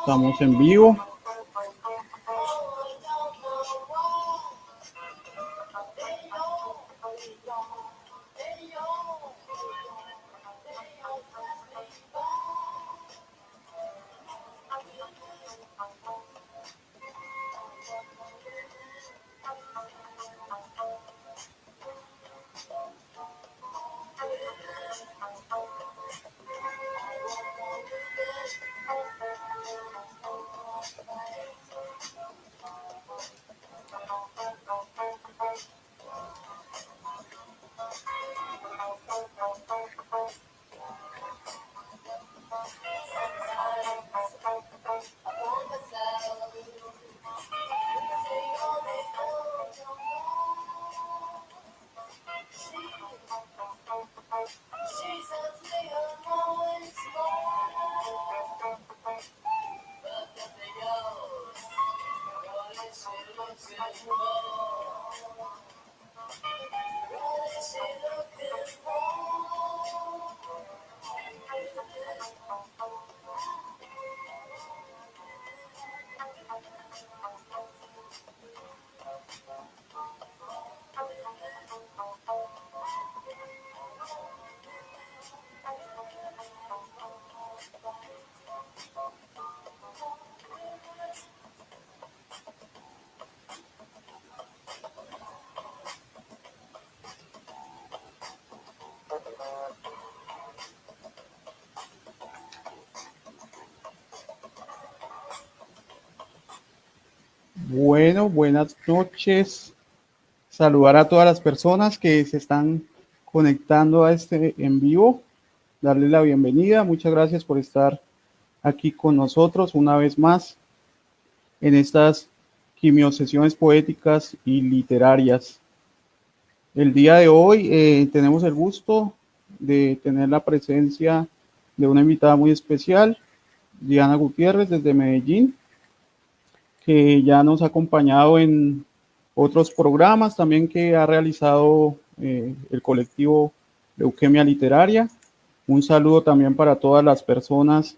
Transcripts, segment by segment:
Estamos en vivo. Bueno, buenas noches. Saludar a todas las personas que se están conectando a este en vivo. Darles la bienvenida. Muchas gracias por estar aquí con nosotros una vez más en estas quimiosesiones poéticas y literarias. El día de hoy tenemos el gusto de tener la presencia de una invitada muy especial, Diana Gutiérrez, desde Medellín, que ya nos ha acompañado en otros programas también que ha realizado el colectivo Leuquemia Literaria. Un saludo también para todas las personas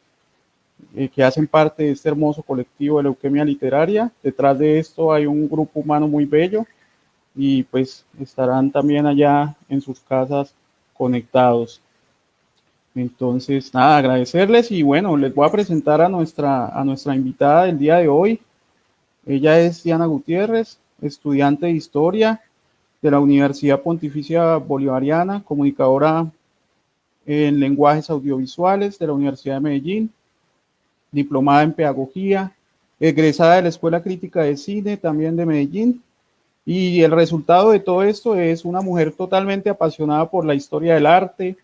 que hacen parte de este hermoso colectivo de Leuquemia Literaria. Detrás de esto hay un grupo humano muy bello y pues estarán también allá en sus casas conectados. Entonces, nada, agradecerles y bueno, les voy a presentar a nuestra invitada del día de hoy. Ella es Diana Gutiérrez, estudiante de Historia de la Universidad Pontificia Bolivariana, comunicadora en lenguajes audiovisuales de la Universidad de Medellín, diplomada en Pedagogía, egresada de la Escuela Crítica de Cine también de Medellín. Y el resultado de todo esto es una mujer totalmente apasionada por la historia del arte,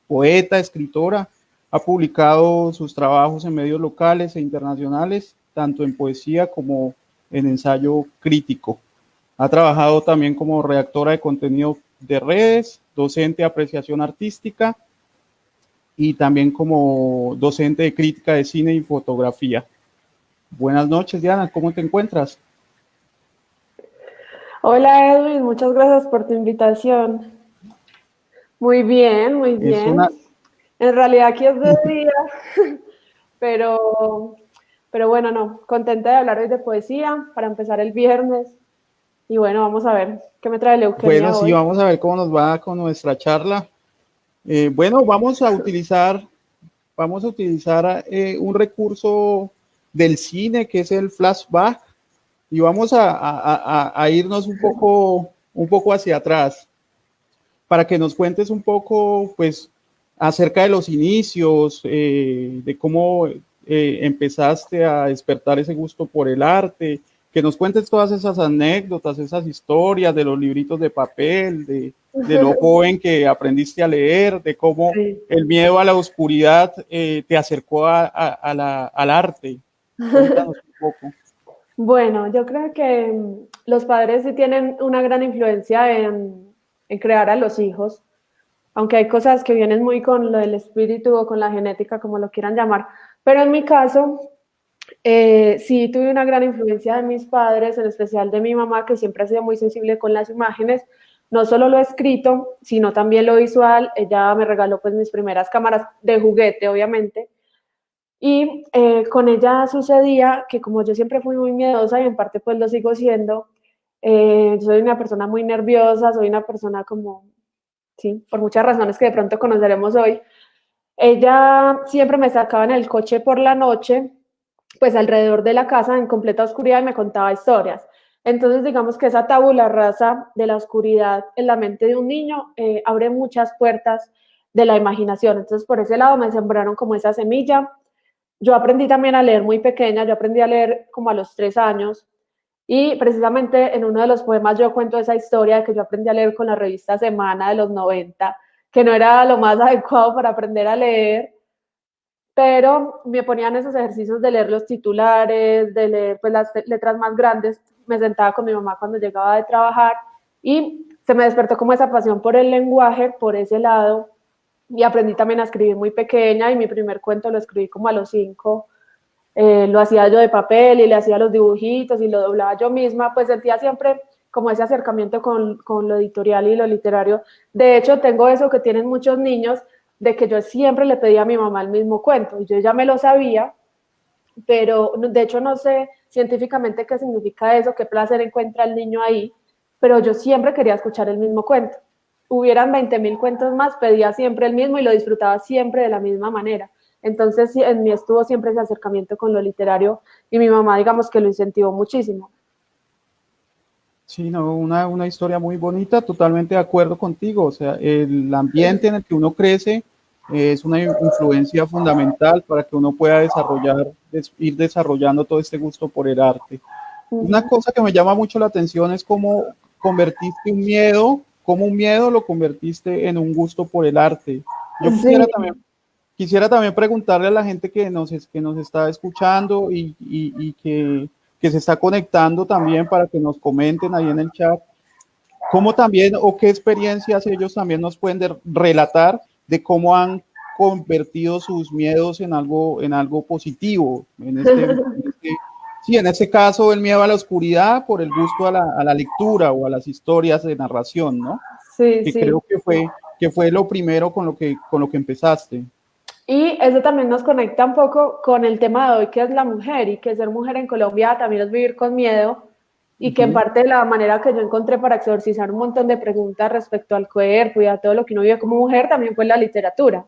poeta, escritora. Ha publicado sus trabajos en medios locales e internacionales, tanto en poesía como en ensayo crítico. Ha trabajado también como redactora de contenido de redes, docente de apreciación artística y también como docente de crítica de cine y fotografía. Buenas noches, Diana, ¿cómo te encuentras? Hola Edwin, muchas gracias por tu invitación. Muy bien, muy Es bien. una... En realidad aquí es de día, pero, pero bueno, no, contenta de hablar hoy de poesía para empezar el viernes. Y bueno, vamos a ver qué me trae Bueno, Leuquemia sí, hoy. vamos a ver cómo nos va con nuestra charla. Bueno, vamos a utilizar un recurso del cine que es el flashback y vamos a irnos un poco hacia atrás para que nos cuentes un poco, pues, acerca de los inicios, de cómo empezaste a despertar ese gusto por el arte, que nos cuentes todas esas anécdotas, esas historias de los libritos de papel, de lo joven que aprendiste a leer, de cómo Sí. el miedo a la oscuridad te acercó al arte. Cuéntanos un poco. Bueno, yo creo que los padres sí tienen una gran influencia en crear a los hijos. aunque hay cosas que vienen muy con lo del espíritu o con la genética, como lo quieran llamar. Pero en mi caso, sí tuve una gran influencia de mis padres, en especial de mi mamá, que siempre ha sido muy sensible con las imágenes. No solo lo escrito, sino también lo visual. Ella me regaló pues mis primeras cámaras de juguete, obviamente. Y con ella sucedía que como yo siempre fui muy miedosa y en parte pues lo sigo siendo, soy una persona muy nerviosa, soy una persona como, sí, por muchas razones que de pronto conoceremos hoy. Ella siempre me sacaba en el coche por la noche, pues alrededor de la casa en completa oscuridad y me contaba historias. Entonces, digamos que esa tabula rasa de la oscuridad en la mente de un niño abre muchas puertas de la imaginación. Entonces, por ese lado me sembraron como esa semilla. Yo aprendí también a leer muy pequeña, yo aprendí a leer como a los 3 años y precisamente en uno de los poemas yo cuento esa historia de que yo aprendí a leer con la revista Semana de los 90, que no era lo más adecuado para aprender a leer, pero me ponían esos ejercicios de leer los titulares, de leer pues, las letras más grandes. Me sentaba con mi mamá cuando llegaba de trabajar y se me despertó como esa pasión por el lenguaje, por ese lado, y aprendí también a escribir muy pequeña y mi primer cuento lo escribí como a los 5. Lo hacía yo de papel y le hacía los dibujitos y lo doblaba yo misma, pues sentía siempre como ese acercamiento con lo editorial y lo literario. De hecho, tengo eso que tienen muchos niños, de que yo siempre le pedía a mi mamá el mismo cuento y yo ya me lo sabía, pero de hecho no sé científicamente qué significa eso, qué placer encuentra el niño ahí, pero yo siempre quería escuchar el mismo cuento. Hubieran 20.000 cuentos más, pedía siempre el mismo y lo disfrutaba siempre de la misma manera. Entonces, en mí estuvo siempre ese acercamiento con lo literario y mi mamá, digamos que lo incentivó muchísimo. Sí, no, una historia muy bonita, totalmente de acuerdo contigo. O sea, el ambiente en el que uno crece es una influencia fundamental para que uno pueda desarrollar, ir desarrollando todo este gusto por el arte. Una cosa que me llama mucho la atención es cómo convertiste un miedo, cómo un miedo lo convertiste en un gusto por el arte. Yo Sí, quisiera también preguntarle a la gente que nos está escuchando y que se está conectando también para que nos comenten ahí en el chat, cómo también o qué experiencias ellos también nos pueden relatar de cómo han convertido sus miedos en algo positivo. Sí, en este caso el miedo a la oscuridad por el gusto a la lectura o a las historias de narración, ¿no? sí, Que sí. creo que fue lo primero con lo que empezaste. Y eso también nos conecta un poco con el tema de hoy, que es la mujer, y que ser mujer en Colombia también es vivir con miedo, y que en Ujú. parte la manera que yo encontré para exorcizar un montón de preguntas respecto al cuerpo y a todo lo que uno vive como mujer también fue la literatura.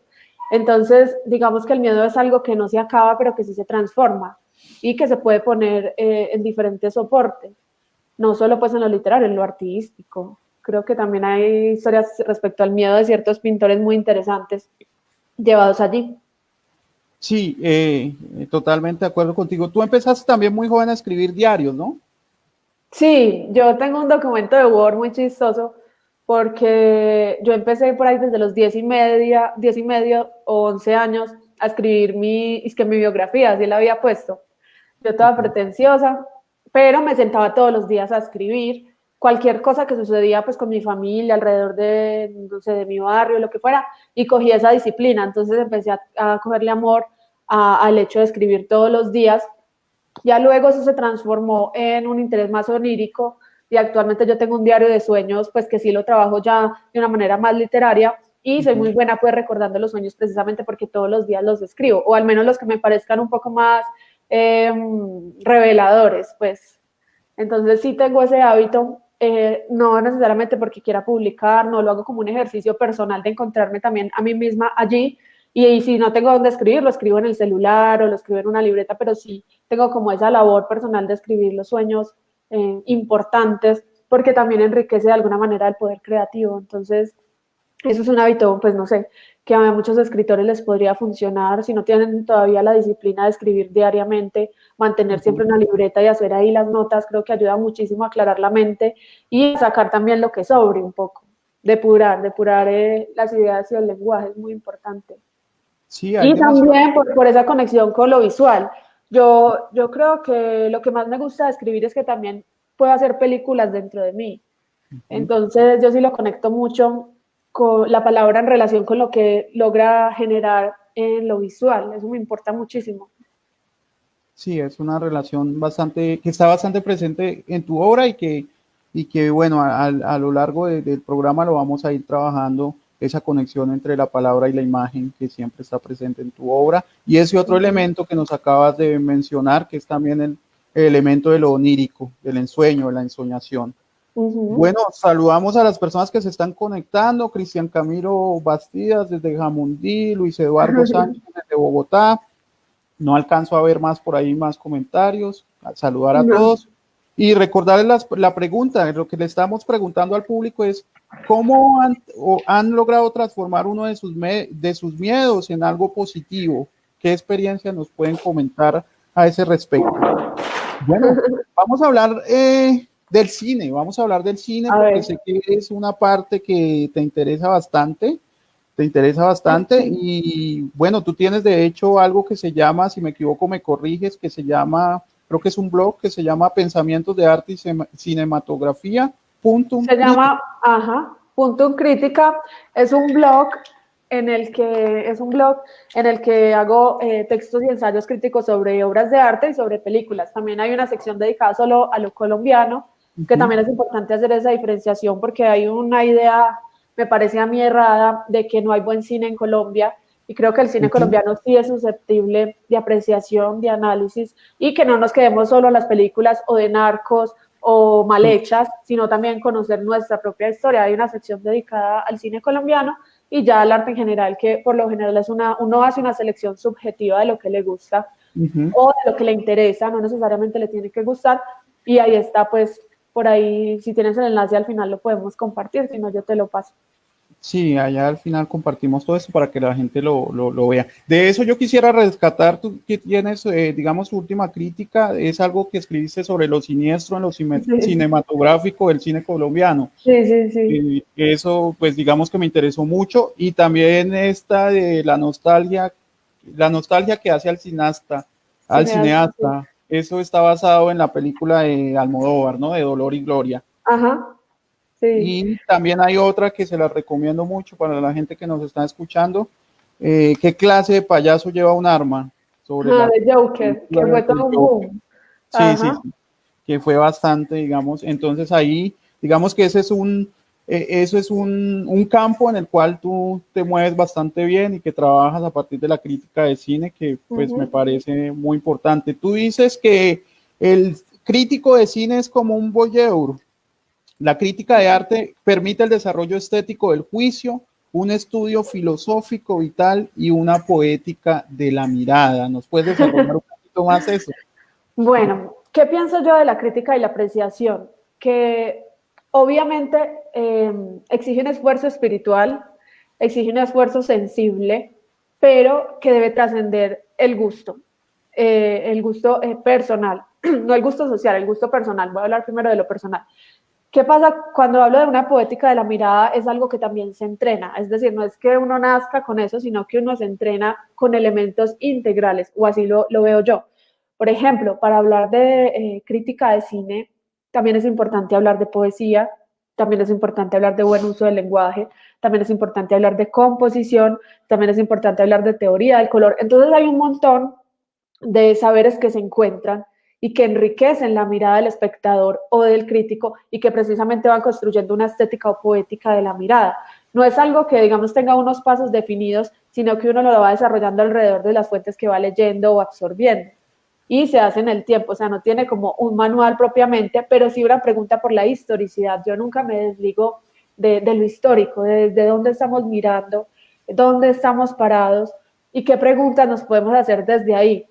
Entonces, digamos que el miedo es algo que no se acaba, pero que sí se transforma y que se puede poner en diferentes soportes, no solo pues en lo literario, en lo artístico. Creo que también hay historias respecto al miedo de ciertos pintores muy interesantes llevados allí. Sí, totalmente de acuerdo contigo. Tú empezaste también muy joven a escribir diarios, ¿no? Sí, yo tengo un documento de Word muy chistoso porque yo empecé por ahí desde los 10 y medio o 11 años a escribir mi biografía, así la había puesto. Yo toda Ujú. pretenciosa, pero me sentaba todos los días a escribir cualquier cosa que sucedía pues con mi familia, alrededor de, no sé, de mi barrio, lo que fuera, y cogí esa disciplina. Entonces empecé a cogerle amor al hecho de escribir todos los días. Ya luego eso se transformó en un interés más onírico y actualmente yo tengo un diario de sueños, pues que sí lo trabajo ya de una manera más literaria y soy muy Ujú. buena pues recordando los sueños precisamente porque todos los días los escribo, o al menos los que me parezcan un poco más reveladores, pues. Entonces sí tengo ese hábito, no necesariamente porque quiera publicar, no lo hago como un ejercicio personal de encontrarme también a mí misma allí y si no tengo dónde escribir, lo escribo en el celular o lo escribo en una libreta, pero sí tengo como esa labor personal de escribir los sueños importantes porque también enriquece de alguna manera el poder creativo. Entonces, eso es un hábito, pues no sé, que a muchos escritores les podría funcionar si no tienen todavía la disciplina de escribir diariamente, mantener siempre Ujú. una libreta y hacer ahí las notas, creo que ayuda muchísimo a aclarar la mente y sacar también lo que sobre un poco, depurar las ideas y el lenguaje es muy importante. Sí, hay Y demasiado. también por esa conexión con lo visual. Yo creo que lo que más me gusta de escribir es que también puedo hacer películas dentro de mí. Ujú. Entonces yo sí lo conecto mucho con la palabra en relación con lo que logra generar en lo visual. Eso me importa muchísimo. Sí, es una relación bastante, que está bastante presente en tu obra y que bueno, a lo largo del programa lo vamos a ir trabajando, esa conexión entre la palabra y la imagen que siempre está presente en tu obra. Y ese otro elemento que nos acabas de mencionar, que es también el elemento de lo onírico, del ensueño, de la ensoñación. Bueno, saludamos a las personas que se están conectando, Cristian Camilo Bastidas desde Jamundí, Luis Eduardo Sánchez desde Bogotá. No alcanzo a ver más por ahí, más comentarios. A saludar a todos y recordarles la pregunta. Lo que le estamos preguntando al público es cómo han logrado transformar uno de sus miedos en algo positivo. ¿Qué experiencias nos pueden comentar a ese respecto? Bueno, vamos a hablar del cine. Vamos a hablar del cine porque sé que es una parte que te interesa bastante. Te interesa bastante y bueno, tú tienes de hecho algo que se llama, si me equivoco me corriges, que se llama, creo que es un blog que se llama Pensamientos de Arte y Cinematografía. Se llama, Punto Crítica. Es un blog en el que hago textos y ensayos críticos sobre obras de arte y sobre películas. También hay una sección dedicada solo a lo colombiano, que también es importante hacer esa diferenciación porque hay una idea, me parece a mí errada, de que no hay buen cine en Colombia, y creo que el cine colombiano sí es susceptible de apreciación, de análisis, y que no nos quedemos solo en las películas o de narcos o mal hechas, sino también conocer nuestra propia historia. Hay una sección dedicada al cine colombiano y ya al arte en general, que por lo general es uno hace una selección subjetiva de lo que le gusta o de lo que le interesa, no necesariamente le tiene que gustar, y ahí está, pues, por ahí, si tienes el enlace al final lo podemos compartir, si no yo te lo paso. Sí, allá al final compartimos todo esto para que la gente lo vea. De eso yo quisiera rescatar, tú que tienes, digamos, tu última crítica, es algo que escribiste sobre lo siniestro en lo cinematográfico del cine colombiano. Sí. Eso, pues digamos que me interesó mucho y también esta de la nostalgia que hace al cineasta, cineasta. Eso está basado en la película de Almodóvar, ¿no? De Dolor y Gloria. Sí. Y también hay otra que se la recomiendo mucho para la gente que nos está escuchando. ¿Qué clase de payaso lleva un arma? Sobre de Joker, que fue todo un boom. Sí, que fue bastante, digamos. Entonces ahí, digamos que ese es eso es un campo en el cual tú te mueves bastante bien y que trabajas a partir de la crítica de cine, que pues me parece muy importante. Tú dices que el crítico de cine es como un voyeur. La crítica de arte permite el desarrollo estético del juicio, un estudio filosófico vital y una poética de la mirada. ¿Nos puedes desarrollar un poquito más eso? Bueno, ¿qué pienso yo de la crítica y la apreciación? Que obviamente exige un esfuerzo espiritual, exige un esfuerzo sensible, pero que debe trascender el gusto personal, no el gusto social, el gusto personal. Voy a hablar primero de lo personal. ¿Qué pasa cuando hablo de una poética de la mirada? Es algo que también se entrena, es decir, no es que uno nazca con eso, sino que uno se entrena con elementos integrales, o así lo veo yo. Por ejemplo, para hablar de crítica de cine, también es importante hablar de poesía, también es importante hablar de buen uso del lenguaje, también es importante hablar de composición, también es importante hablar de teoría del color. Entonces hay un montón de saberes que se encuentran y que enriquecen la mirada del espectador o del crítico y que precisamente van construyendo una estética o poética de la mirada. No es algo que, digamos, tenga unos pasos definidos, sino que uno lo va desarrollando alrededor de las fuentes que va leyendo o absorbiendo. Y se hace en el tiempo, o sea, no tiene como un manual propiamente, pero sí una pregunta por la historicidad. Yo nunca me desligo de lo histórico, de dónde estamos mirando, dónde estamos parados y qué preguntas nos podemos hacer desde ahí.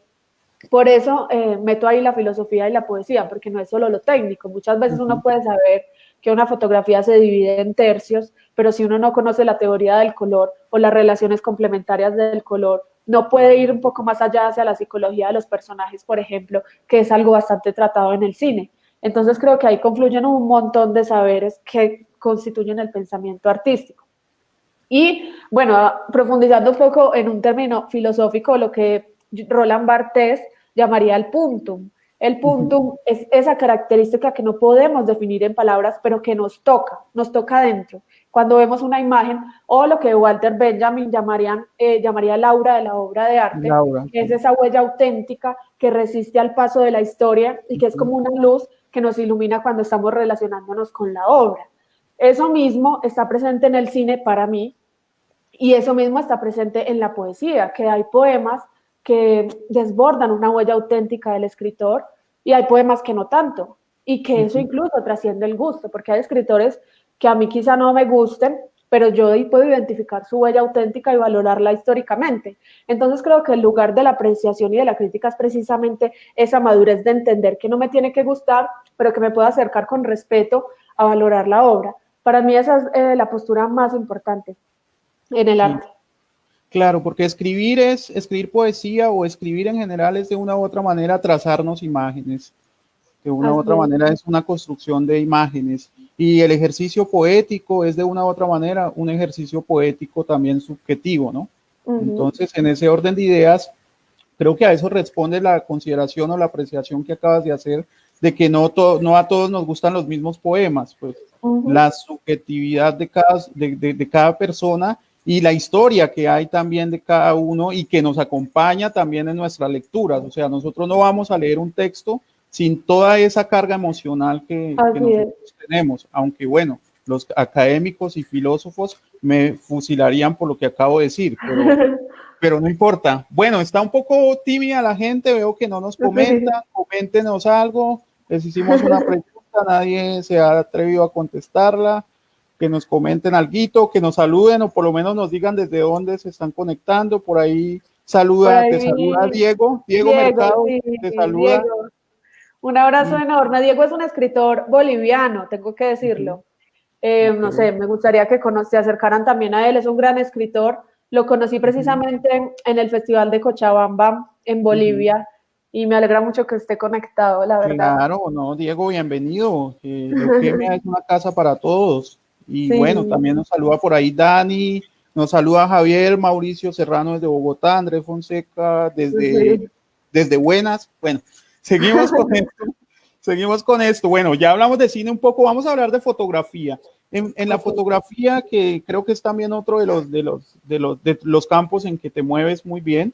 Por eso meto ahí la filosofía y la poesía, porque no es solo lo técnico. Muchas veces uno puede saber que una fotografía se divide en tercios, pero si uno no conoce la teoría del color o las relaciones complementarias del color, no puede ir un poco más allá hacia la psicología de los personajes, por ejemplo, que es algo bastante tratado en el cine. Entonces creo que ahí confluyen un montón de saberes que constituyen el pensamiento artístico. Y bueno, profundizando un poco en un término filosófico, lo que Roland Barthes llamaría el puntum. El puntum es esa característica que no podemos definir en palabras, pero que nos toca dentro. cuando vemos una imagen, o lo que Walter Benjamin llamaría el aura de la obra de arte, Laura. que es esa huella auténtica que resiste al paso de la historia y que es como una luz que nos ilumina cuando estamos relacionándonos con la obra. Eso mismo está presente en el cine para mí, y eso mismo está presente en la poesía, que hay poemas que desbordan una huella auténtica del escritor y hay poemas que no tanto, y que eso incluso trasciende el gusto, porque hay escritores que a mí quizá no me gusten, pero yo puedo identificar su huella auténtica y valorarla históricamente. Entonces creo que el lugar de la apreciación y de la crítica es precisamente esa madurez de entender que no me tiene que gustar, pero que me puedo acercar con respeto a valorar la obra. Para mí esa es la postura más importante en el arte. Claro, porque escribir poesía o escribir en general es de una u otra manera trazarnos imágenes, de una u otra manera es una construcción de imágenes, y el ejercicio poético es de una u otra manera un ejercicio poético también subjetivo, ¿no? Entonces, en ese orden de ideas, creo que a eso responde la consideración o la apreciación que acabas de hacer, de que no a todos nos gustan los mismos poemas, pues la subjetividad de cada persona y la historia que hay también de cada uno y que nos acompaña también en nuestras lecturas. O sea, nosotros no vamos a leer un texto sin toda esa carga emocional que nosotros tenemos, aunque bueno, los académicos y filósofos me fusilarían por lo que acabo de decir, pero no importa. Bueno, está un poco tímida la gente, veo que no nos comentan, coméntenos algo, les hicimos una pregunta, nadie se ha atrevido a contestarla, que nos comenten alguito, que nos saluden o por lo menos nos digan desde dónde se están conectando. Por ahí te saluda Diego Mercado, sí, te saluda. Diego. Un abrazo enorme. Diego es un escritor boliviano, tengo que decirlo. No sé, me gustaría que se acercaran también a él, es un gran escritor. Lo conocí precisamente en el Festival de Cochabamba, en Bolivia, y me alegra mucho que esté conectado, la verdad. Claro, no, Diego, bienvenido. Leuquemia es una casa para todos. Y bueno, también nos saluda por ahí Dani, nos saluda Javier, Mauricio Serrano desde Bogotá, Andrés Fonseca desde Buenas. Bueno, seguimos con esto. Seguimos con esto. Bueno, ya hablamos de cine un poco, vamos a hablar de fotografía. En la fotografía, que creo que es también otro de los campos en que te mueves muy bien.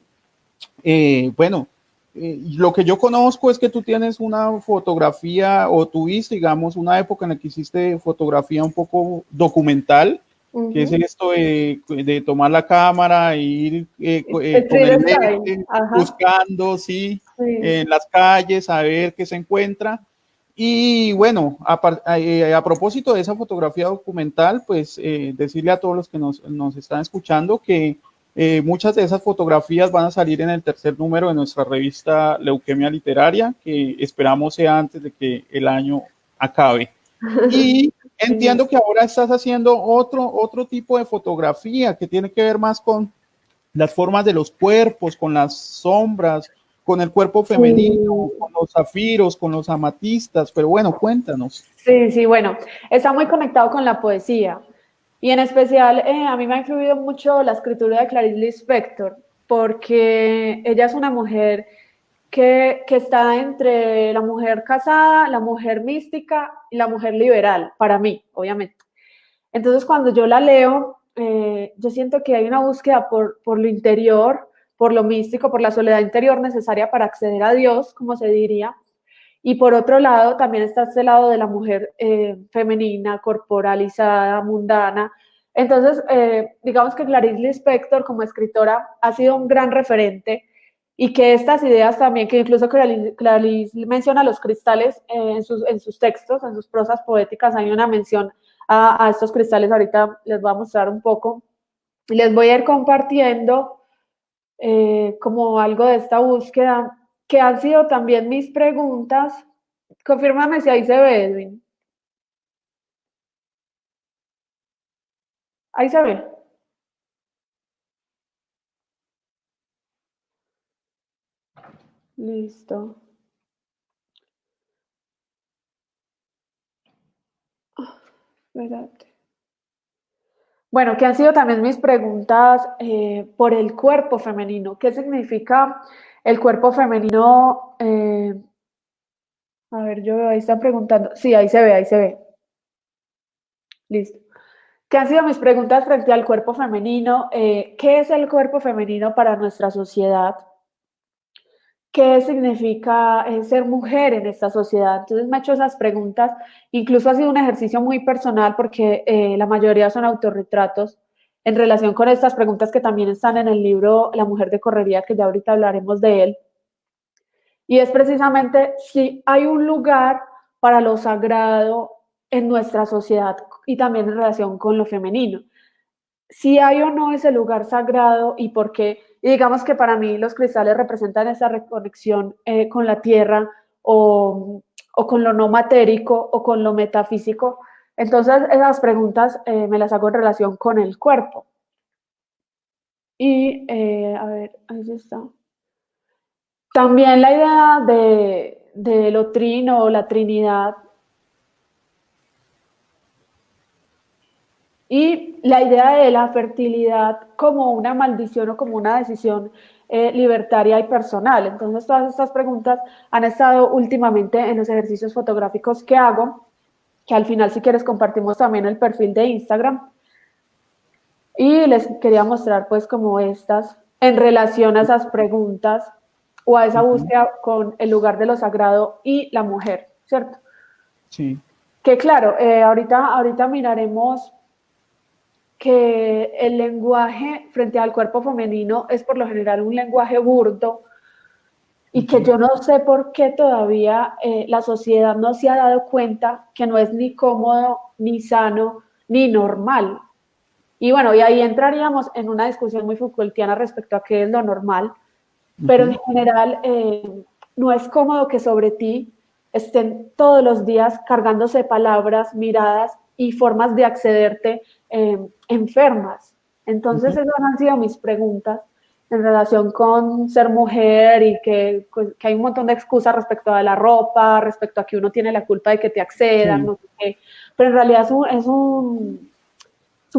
Bueno, lo que yo conozco es que tú tienes una fotografía o tuviste, digamos, una época en la que hiciste fotografía un poco documental, que es esto de tomar la cámara e ir con el lente, buscando, en las calles, a ver qué se encuentra. Y bueno, a propósito de esa fotografía documental, pues decirle a todos los que nos están escuchando que muchas de esas fotografías van a salir en el tercer número de nuestra revista Leuquemia Literaria, que esperamos sea antes de que el año acabe. Y entiendo que ahora estás haciendo otro tipo de fotografía que tiene que ver más con las formas de los cuerpos, con las sombras, con el cuerpo femenino, con los zafiros, con los amatistas, pero bueno, cuéntanos. Sí, bueno, está muy conectado con la poesía. Y en especial, a mí me ha influido mucho la escritura de Clarice Lispector, porque ella es una mujer que está entre la mujer casada, la mujer mística y la mujer liberal, para mí, obviamente. Entonces, cuando yo la leo, yo siento que hay una búsqueda por lo interior, por lo místico, por la soledad interior necesaria para acceder a Dios, como se diría. Y por otro lado, también está este lado de la mujer femenina, corporalizada, mundana. Entonces, digamos que Clarice Lispector como escritora ha sido un gran referente, y que estas ideas también, que incluso Clarice menciona los cristales en sus textos, en sus prosas poéticas, hay una mención a estos cristales, ahorita les voy a mostrar un poco, y les voy a ir compartiendo como algo de esta búsqueda, que han sido también mis preguntas. Confírmame si ahí se ve, Edwin. Ahí se ve. Listo. Espérate. Bueno, que han sido también mis preguntas por el cuerpo femenino. ¿Qué significa el cuerpo femenino? A ver, yo ahí están preguntando. Sí, ahí se ve, ahí se ve. Listo. ¿Qué han sido mis preguntas frente al cuerpo femenino? ¿Qué es el cuerpo femenino para nuestra sociedad? ¿Qué significa ser mujer en esta sociedad? Entonces me he hecho esas preguntas, incluso ha sido un ejercicio muy personal porque la mayoría son autorretratos en relación con estas preguntas que también están en el libro La mujer de correría, que ya ahorita hablaremos de él. Y es precisamente si hay un lugar para lo sagrado en nuestra sociedad y también en relación con lo femenino. Si hay o no ese lugar sagrado y por qué. Y digamos que para mí los cristales representan esa reconexión con la tierra o con lo no matérico o con lo metafísico. Entonces esas preguntas me las hago en relación con el cuerpo. Y a ver, ahí está. También la idea de lo trino o la trinidad y la idea de la fertilidad como una maldición o como una decisión libertaria y personal. Entonces todas estas preguntas han estado últimamente en los ejercicios fotográficos que hago, que al final si quieres compartimos también el perfil de Instagram. Y les quería mostrar pues como estas en relación a esas preguntas o a esa búsqueda con el lugar de lo sagrado y la mujer, ¿cierto? Sí. Que claro, ahorita miraremos que el lenguaje frente al cuerpo femenino es por lo general un lenguaje burdo y que yo no sé por qué todavía la sociedad no se ha dado cuenta que no es ni cómodo, ni sano, ni normal. Y bueno, y ahí entraríamos en una discusión muy Foucaultiana respecto a qué es lo normal, pero en general no es cómodo que sobre ti estén todos los días cargándose palabras, miradas y formas de accederte enfermas. Entonces esas han sido mis preguntas en relación con ser mujer y que hay un montón de excusas respecto a la ropa, respecto a que uno tiene la culpa de que te accedan, no sé qué, pero en realidad es un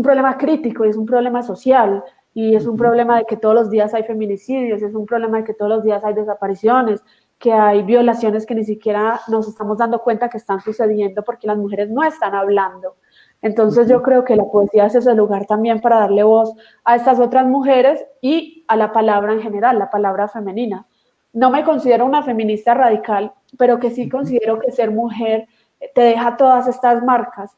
problema crítico y es un problema social y es un problema de que todos los días hay feminicidios, es un problema de que todos los días hay desapariciones, que hay violaciones que ni siquiera nos estamos dando cuenta que están sucediendo porque las mujeres no están hablando. Entonces yo creo que la poesía es ese lugar también para darle voz a estas otras mujeres y a la palabra en general, la palabra femenina. No me considero una feminista radical, pero que sí considero que ser mujer te deja todas estas marcas,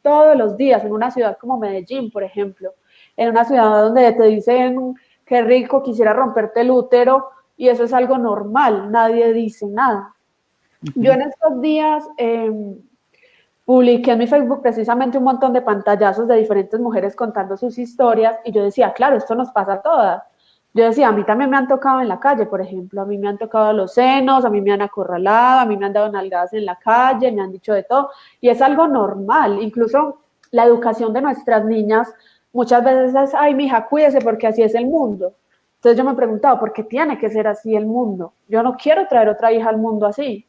todos los días en una ciudad como Medellín, por ejemplo, en una ciudad donde te dicen qué rico, quisiera romperte el útero y eso es algo normal, nadie dice nada. Yo en estos días publiqué en mi Facebook precisamente un montón de pantallazos de diferentes mujeres contando sus historias y yo decía, claro, esto nos pasa a todas. Yo decía, a mí también me han tocado en la calle, por ejemplo, a mí me han tocado los senos, a mí me han acorralado, a mí me han dado nalgadas en la calle, me han dicho de todo, y es algo normal, incluso la educación de nuestras niñas muchas veces es, ay, mija, cuídese porque así es el mundo. Entonces yo me he preguntado, ¿por qué tiene que ser así el mundo? Yo no quiero traer otra hija al mundo así.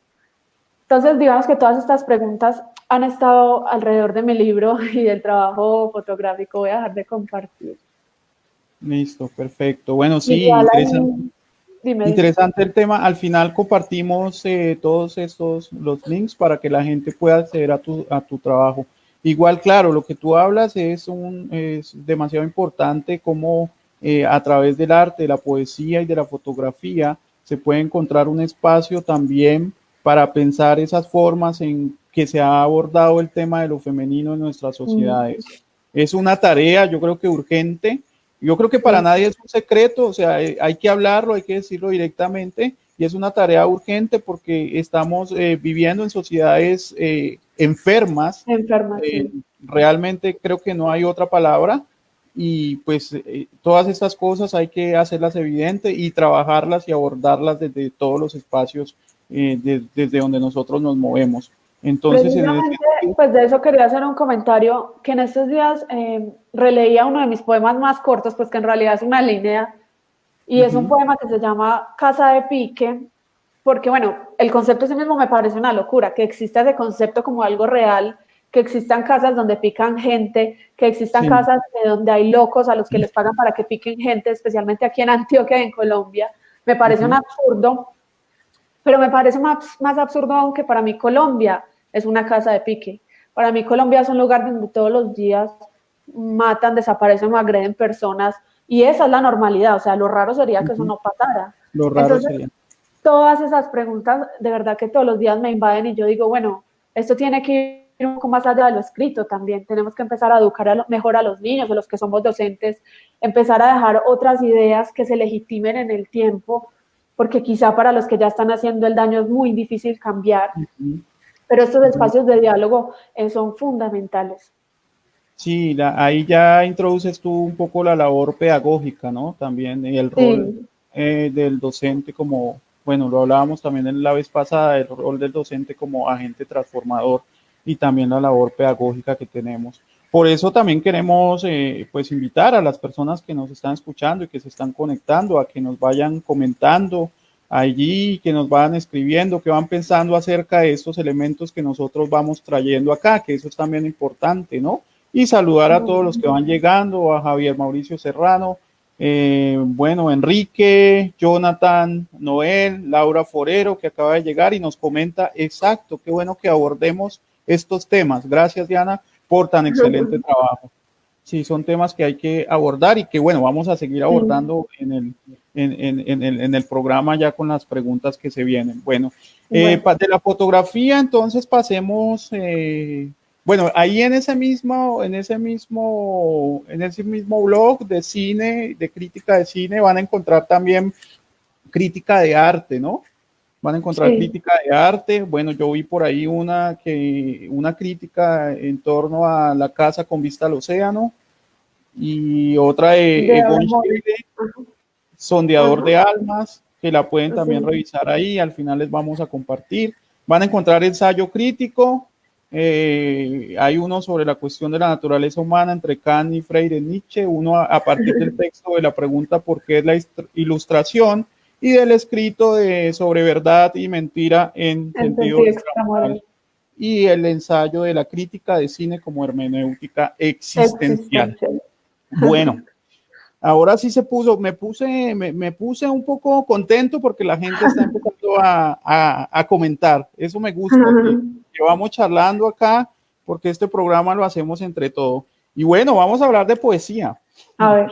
Entonces, digamos que todas estas preguntas han estado alrededor de mi libro y del trabajo fotográfico. Voy a dejar de compartir. Listo, perfecto. Bueno, sí, interesante. Interesante el tema. Al final compartimos todos los links para que la gente pueda acceder a tu trabajo. Igual, claro, lo que tú hablas es demasiado importante como a través del arte, de la poesía y de la fotografía se puede encontrar un espacio también para pensar esas formas en que se ha abordado el tema de lo femenino en nuestras sociedades. Es una tarea, yo creo que urgente. Yo creo que para nadie es un secreto, o sea, hay que hablarlo, hay que decirlo directamente y es una tarea urgente porque estamos viviendo en sociedades enfermas. Sí. Realmente creo que no hay otra palabra y pues todas estas cosas hay que hacerlas evidentes y trabajarlas y abordarlas desde todos los espacios desde donde nosotros nos movemos. Entonces, pues de eso quería hacer un comentario, que en estos días releía uno de mis poemas más cortos, pues que en realidad es una línea, y es un poema que se llama Casa de Pique, porque bueno, el concepto en sí mismo me parece una locura, que exista ese concepto como algo real, que existan casas donde pican gente, que existan casas donde hay locos a los que les pagan para que piquen gente, especialmente aquí en Antioquia y en Colombia, me parece un absurdo. Pero me parece más absurdo aún que para mí Colombia es una casa de pique. Para mí Colombia es un lugar donde todos los días matan, desaparecen o agreden personas y esa es la normalidad, o sea, lo raro sería que eso no pasara. Lo raro Entonces, sería. todas esas preguntas de verdad que todos los días me invaden y yo digo, bueno, esto tiene que ir un poco más allá de lo escrito también, tenemos que empezar a educar mejor a los niños, a los que somos docentes, empezar a dejar otras ideas que se legitimen en el tiempo, porque quizá para los que ya están haciendo el daño es muy difícil cambiar, pero estos espacios de diálogo son fundamentales. Sí, ahí ya introduces tú un poco la labor pedagógica, ¿no? También el rol del docente como, bueno, lo hablábamos también en la vez pasada, el rol del docente como agente transformador y también la labor pedagógica que tenemos. Por eso también queremos pues invitar a las personas que nos están escuchando y que se están conectando a que nos vayan comentando allí, que nos van escribiendo, que van pensando acerca de estos elementos que nosotros vamos trayendo acá, que eso es también importante, ¿no? Y saludar a todos los que van llegando, a Javier Mauricio Serrano, bueno, Enrique, Jonathan, Noel, Laura Forero, que acaba de llegar y nos comenta, exacto, qué bueno que abordemos estos temas. Gracias, Diana, por tan excelente trabajo. Sí, son temas que hay que abordar y que, bueno, vamos a seguir abordando en el programa ya con las preguntas que se vienen. Bueno, de la fotografía, entonces pasemos... bueno, ahí en ese mismo blog de cine, de crítica de cine, van a encontrar también crítica de arte, ¿no? Van a encontrar crítica de arte. Bueno, yo vi por ahí una crítica en torno a la casa con vista al océano y otra de Egon Schiele, Sondeador de almas, que la pueden también revisar ahí. Al final les vamos a compartir. Van a encontrar ensayo crítico. Hay uno sobre la cuestión de la naturaleza humana entre Kant y Freire Nietzsche, uno a partir del texto de la pregunta por qué es la ilustración y del escrito sobre verdad y mentira en sentido extramoral, y el ensayo de la crítica de cine como hermenéutica existencial. Bueno, ahora sí se puso, me puse un poco contento porque la gente está empezando a comentar. Eso me gusta, que vamos charlando acá, porque este programa lo hacemos entre todos. Y bueno, vamos a hablar de poesía. A ver.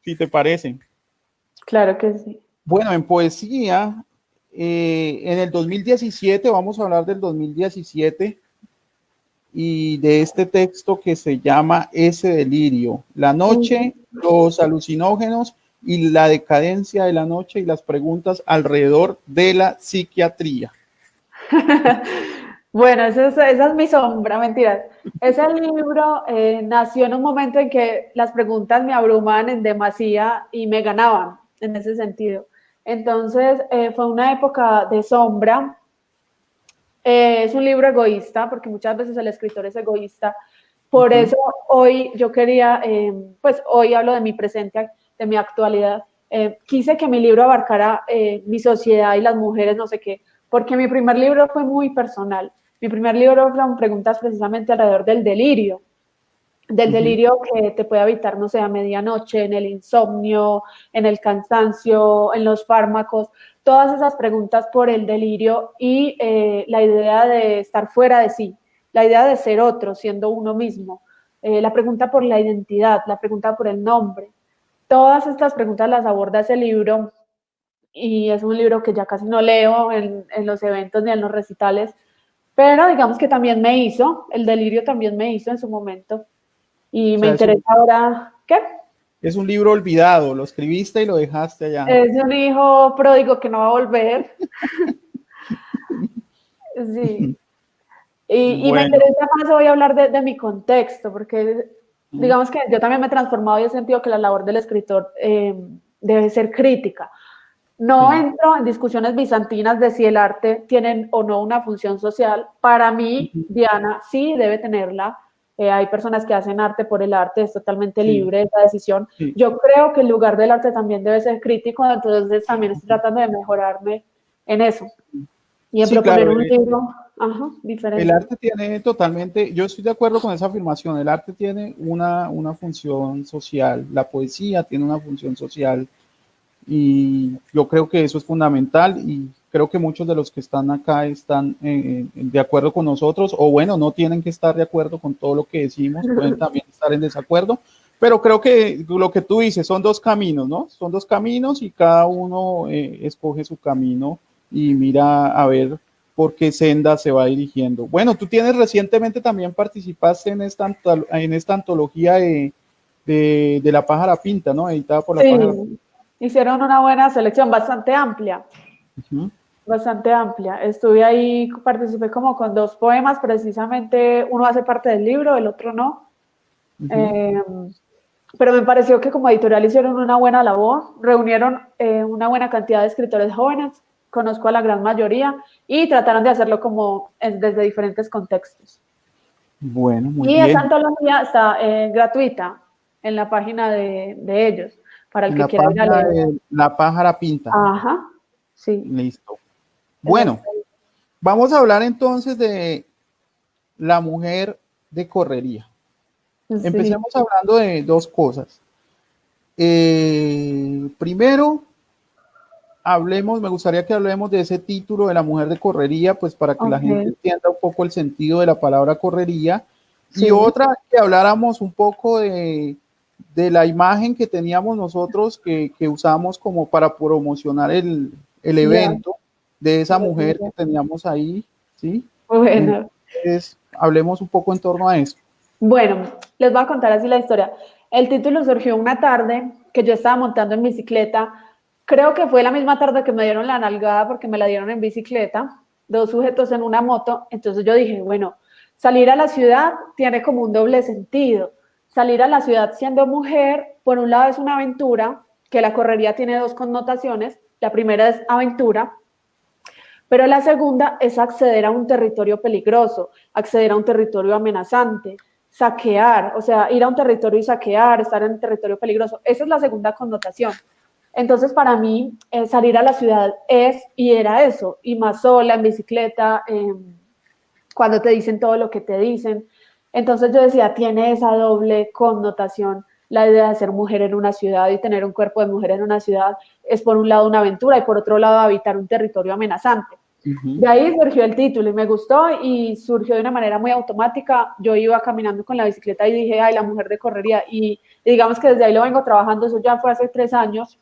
Si te parece. Claro que sí. Bueno, en poesía, en el 2017, vamos a hablar del 2017 y de este texto que se llama Ese delirio, la noche, los alucinógenos y la decadencia de la noche y las preguntas alrededor de la psiquiatría. Bueno, esa es mi sombra, mentiras. Ese libro nació en un momento en que las preguntas me abrumaban en demasía y me ganaban en ese sentido. Entonces, fue una época de sombra. Es un libro egoísta, porque muchas veces el escritor es egoísta. Por eso hoy yo quería, pues hoy hablo de mi presente, de mi actualidad. Quise que mi libro abarcara mi sociedad y las mujeres, no sé qué, porque mi primer libro fue muy personal. Mi primer libro fueron preguntas precisamente alrededor del delirio que te puede habitar, no sé, a medianoche, en el insomnio, en el cansancio, en los fármacos, todas esas preguntas por el delirio y la idea de estar fuera de sí, la idea de ser otro, siendo uno mismo, la pregunta por la identidad, la pregunta por el nombre. Todas estas preguntas las aborda ese libro y es un libro que ya casi no leo en los eventos ni en los recitales, pero digamos que también me hizo, el delirio también me hizo en su momento. Y o sea, me interesa ahora, ¿qué? Es un libro olvidado, lo escribiste y lo dejaste allá. Es un hijo pródigo que no va a volver. Sí. Y me interesa más hoy hablar de mi contexto, porque digamos que yo también me he transformado y he sentido que la labor del escritor debe ser crítica. No entro en discusiones bizantinas de si el arte tiene o no una función social. Para mí, Diana, sí debe tenerla. Hay personas que hacen arte por el arte, es totalmente libre esa decisión. Yo creo que el lugar del arte también debe ser crítico, entonces también estoy tratando de mejorarme en eso. Y en proponer claro, un libro diferente. El arte tiene totalmente, yo estoy de acuerdo con esa afirmación, el arte tiene una función social, la poesía tiene una función social y yo creo que eso es fundamental y creo que muchos de los que están acá están de acuerdo con nosotros, o bueno, no tienen que estar de acuerdo con todo lo que decimos, pueden también estar en desacuerdo, pero creo que lo que tú dices son dos caminos, ¿no? Son dos caminos y cada uno escoge su camino y mira a ver por qué senda se va dirigiendo. Bueno, tú tienes recientemente también participaste en esta antología de La Pájara Pinta, ¿no? Editada por La Pájara Pinta. Sí, hicieron una buena selección, bastante amplia. Uh-huh. Bastante amplia. Estuve ahí, participé como con 2 poemas, precisamente uno hace parte del libro, el otro no. Uh-huh. Pero me pareció que como editorial hicieron una buena labor, reunieron una buena cantidad de escritores jóvenes, conozco a la gran mayoría, y trataron de hacerlo como desde diferentes contextos. Bueno, muy y bien. esa antología está gratuita en la página de ellos, para el que quiera ir a leer. La Pájara Pinta. Ajá, sí. Listo. Bueno, vamos a hablar entonces de la mujer de correría. Sí. Empecemos hablando de dos cosas. Primero, me gustaría que hablemos de ese título de la mujer de correría, pues para que la gente entienda un poco el sentido de la palabra correría. Sí. Y otra, que habláramos un poco de la imagen que teníamos nosotros que usamos como para promocionar el evento de esa mujer que teníamos ahí, ¿sí? Bueno. Entonces, hablemos un poco en torno a eso. Bueno, les voy a contar así la historia. El título surgió una tarde que yo estaba montando en bicicleta. Creo que fue la misma tarde que me dieron la nalgada porque me la dieron en bicicleta, 2 sujetos en una moto. Entonces yo dije, bueno, salir a la ciudad tiene como un doble sentido. Salir a la ciudad siendo mujer, por un lado es una aventura, que la correría tiene 2 connotaciones. La primera es aventura, pero la segunda es acceder a un territorio peligroso, acceder a un territorio amenazante, saquear, o sea, ir a un territorio y saquear, estar en un territorio peligroso. Esa es la segunda connotación. Entonces, para mí, salir a la ciudad es y era eso, y más sola, en bicicleta, cuando te dicen todo lo que te dicen. Entonces yo decía, tiene esa doble connotación la idea de ser mujer en una ciudad y tener un cuerpo de mujer en una ciudad. Es por un lado una aventura y por otro lado habitar un territorio amenazante. De ahí surgió el título y me gustó y surgió de una manera muy automática. Yo iba caminando con la bicicleta y dije, ay, la mujer de correría. Y digamos que desde ahí lo vengo trabajando, eso ya fue hace 3 años.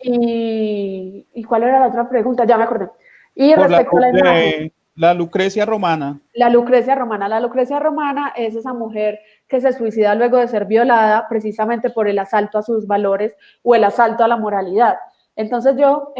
¿Y cuál era la otra pregunta? Ya me acordé. Y por respecto a la imagen. La Lucrecia romana. La Lucrecia romana. La Lucrecia romana es esa mujer que se suicida luego de ser violada precisamente por el asalto a sus valores o el asalto a la moralidad. Entonces yo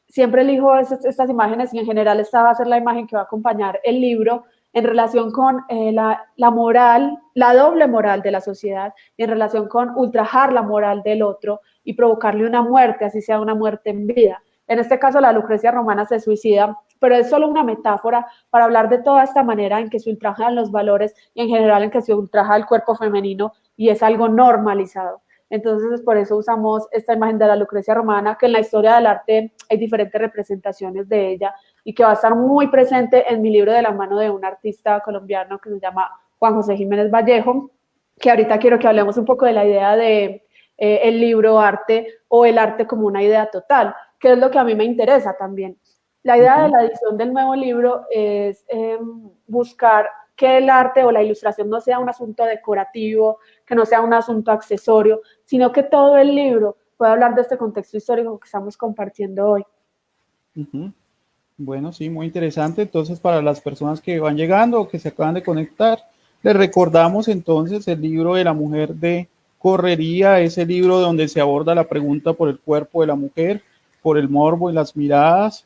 siempre elijo estas imágenes y en general esta va a ser la imagen que va a acompañar el libro en relación con la moral, la doble moral de la sociedad y en relación con ultrajar la moral del otro y provocarle una muerte, así sea una muerte en vida. En este caso, la Lucrecia romana se suicida, pero es solo una metáfora para hablar de toda esta manera en que se ultrajan los valores y en general en que se ultraja el cuerpo femenino y es algo normalizado. Entonces, por eso usamos esta imagen de la Lucrecia romana, que en la historia del arte hay diferentes representaciones de ella y que va a estar muy presente en mi libro de la mano de un artista colombiano que se llama Juan José Jiménez Vallejo, que ahorita quiero que hablemos un poco de la idea de el libro arte o el arte como una idea total, que es lo que a mí me interesa también. La idea de la edición del nuevo libro es buscar que el arte o la ilustración no sea un asunto decorativo, que no sea un asunto accesorio, sino que todo el libro pueda hablar de este contexto histórico que estamos compartiendo hoy. Bueno, sí, muy interesante. Entonces, para las personas que van llegando o que se acaban de conectar, les recordamos entonces el libro de la mujer de correría, ese libro donde se aborda la pregunta por el cuerpo de la mujer, por el morbo y las miradas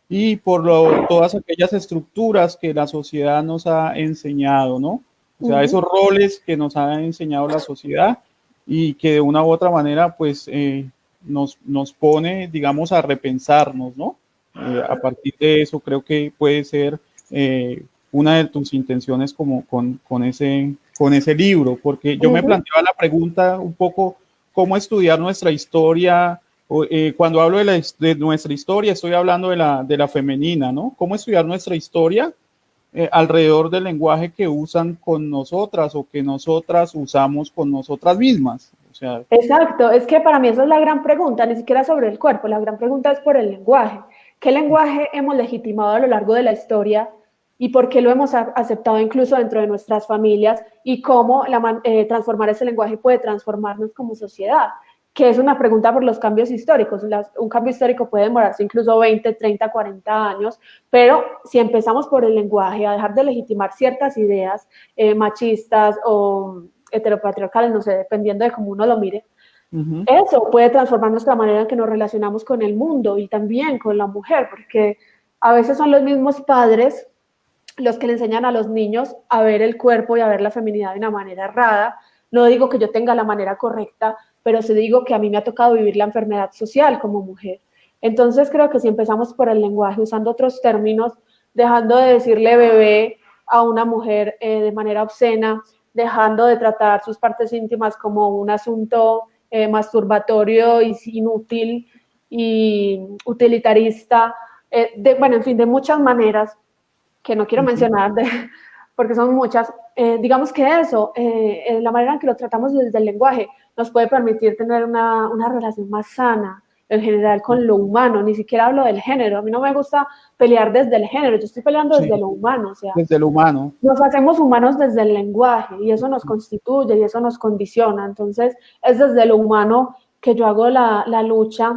y por todas aquellas estructuras que la sociedad nos ha enseñado, ¿no? O sea, esos roles que nos ha enseñado la sociedad y que de una u otra manera, pues, nos pone, digamos, a repensarnos, ¿no? A partir de eso, creo que puede ser una de tus intenciones como con ese libro, porque yo me planteaba la pregunta un poco, ¿cómo estudiar nuestra historia? Cuando hablo de nuestra historia, estoy hablando de la femenina, ¿no? ¿Cómo estudiar nuestra historia alrededor del lenguaje que usan con nosotras o que nosotras usamos con nosotras mismas? O sea. Exacto, es que para mí esa es la gran pregunta, ni siquiera sobre el cuerpo, la gran pregunta es por el lenguaje. ¿Qué lenguaje hemos legitimado a lo largo de la historia y por qué lo hemos aceptado incluso dentro de nuestras familias y cómo transformar ese lenguaje puede transformarnos como sociedad? Que es una pregunta por los cambios históricos. Un cambio histórico puede demorarse incluso 20, 30, 40 años, pero si empezamos por el lenguaje, a dejar de legitimar ciertas ideas machistas o heteropatriarcales, no sé, dependiendo de cómo uno lo mire, eso puede transformar nuestra manera en que nos relacionamos con el mundo y también con la mujer, porque a veces son los mismos padres los que le enseñan a los niños a ver el cuerpo y a ver la feminidad de una manera errada. No digo que yo tenga la manera correcta, pero sí digo que a mí me ha tocado vivir la enfermedad social como mujer. Entonces creo que si empezamos por el lenguaje, usando otros términos, dejando de decirle bebé a una mujer de manera obscena, dejando de tratar sus partes íntimas como un asunto masturbatorio y inútil y utilitarista, bueno, en fin, de muchas maneras que no quiero mencionar porque son muchas. Digamos que eso, la manera en que lo tratamos desde el lenguaje nos puede permitir tener una relación más sana en general con lo humano, ni siquiera hablo del género, a mí no me gusta pelear desde el género, yo estoy peleando desde lo humano, o sea, desde lo humano. Nos hacemos humanos desde el lenguaje y eso nos constituye y eso nos condiciona, entonces es desde lo humano que yo hago la lucha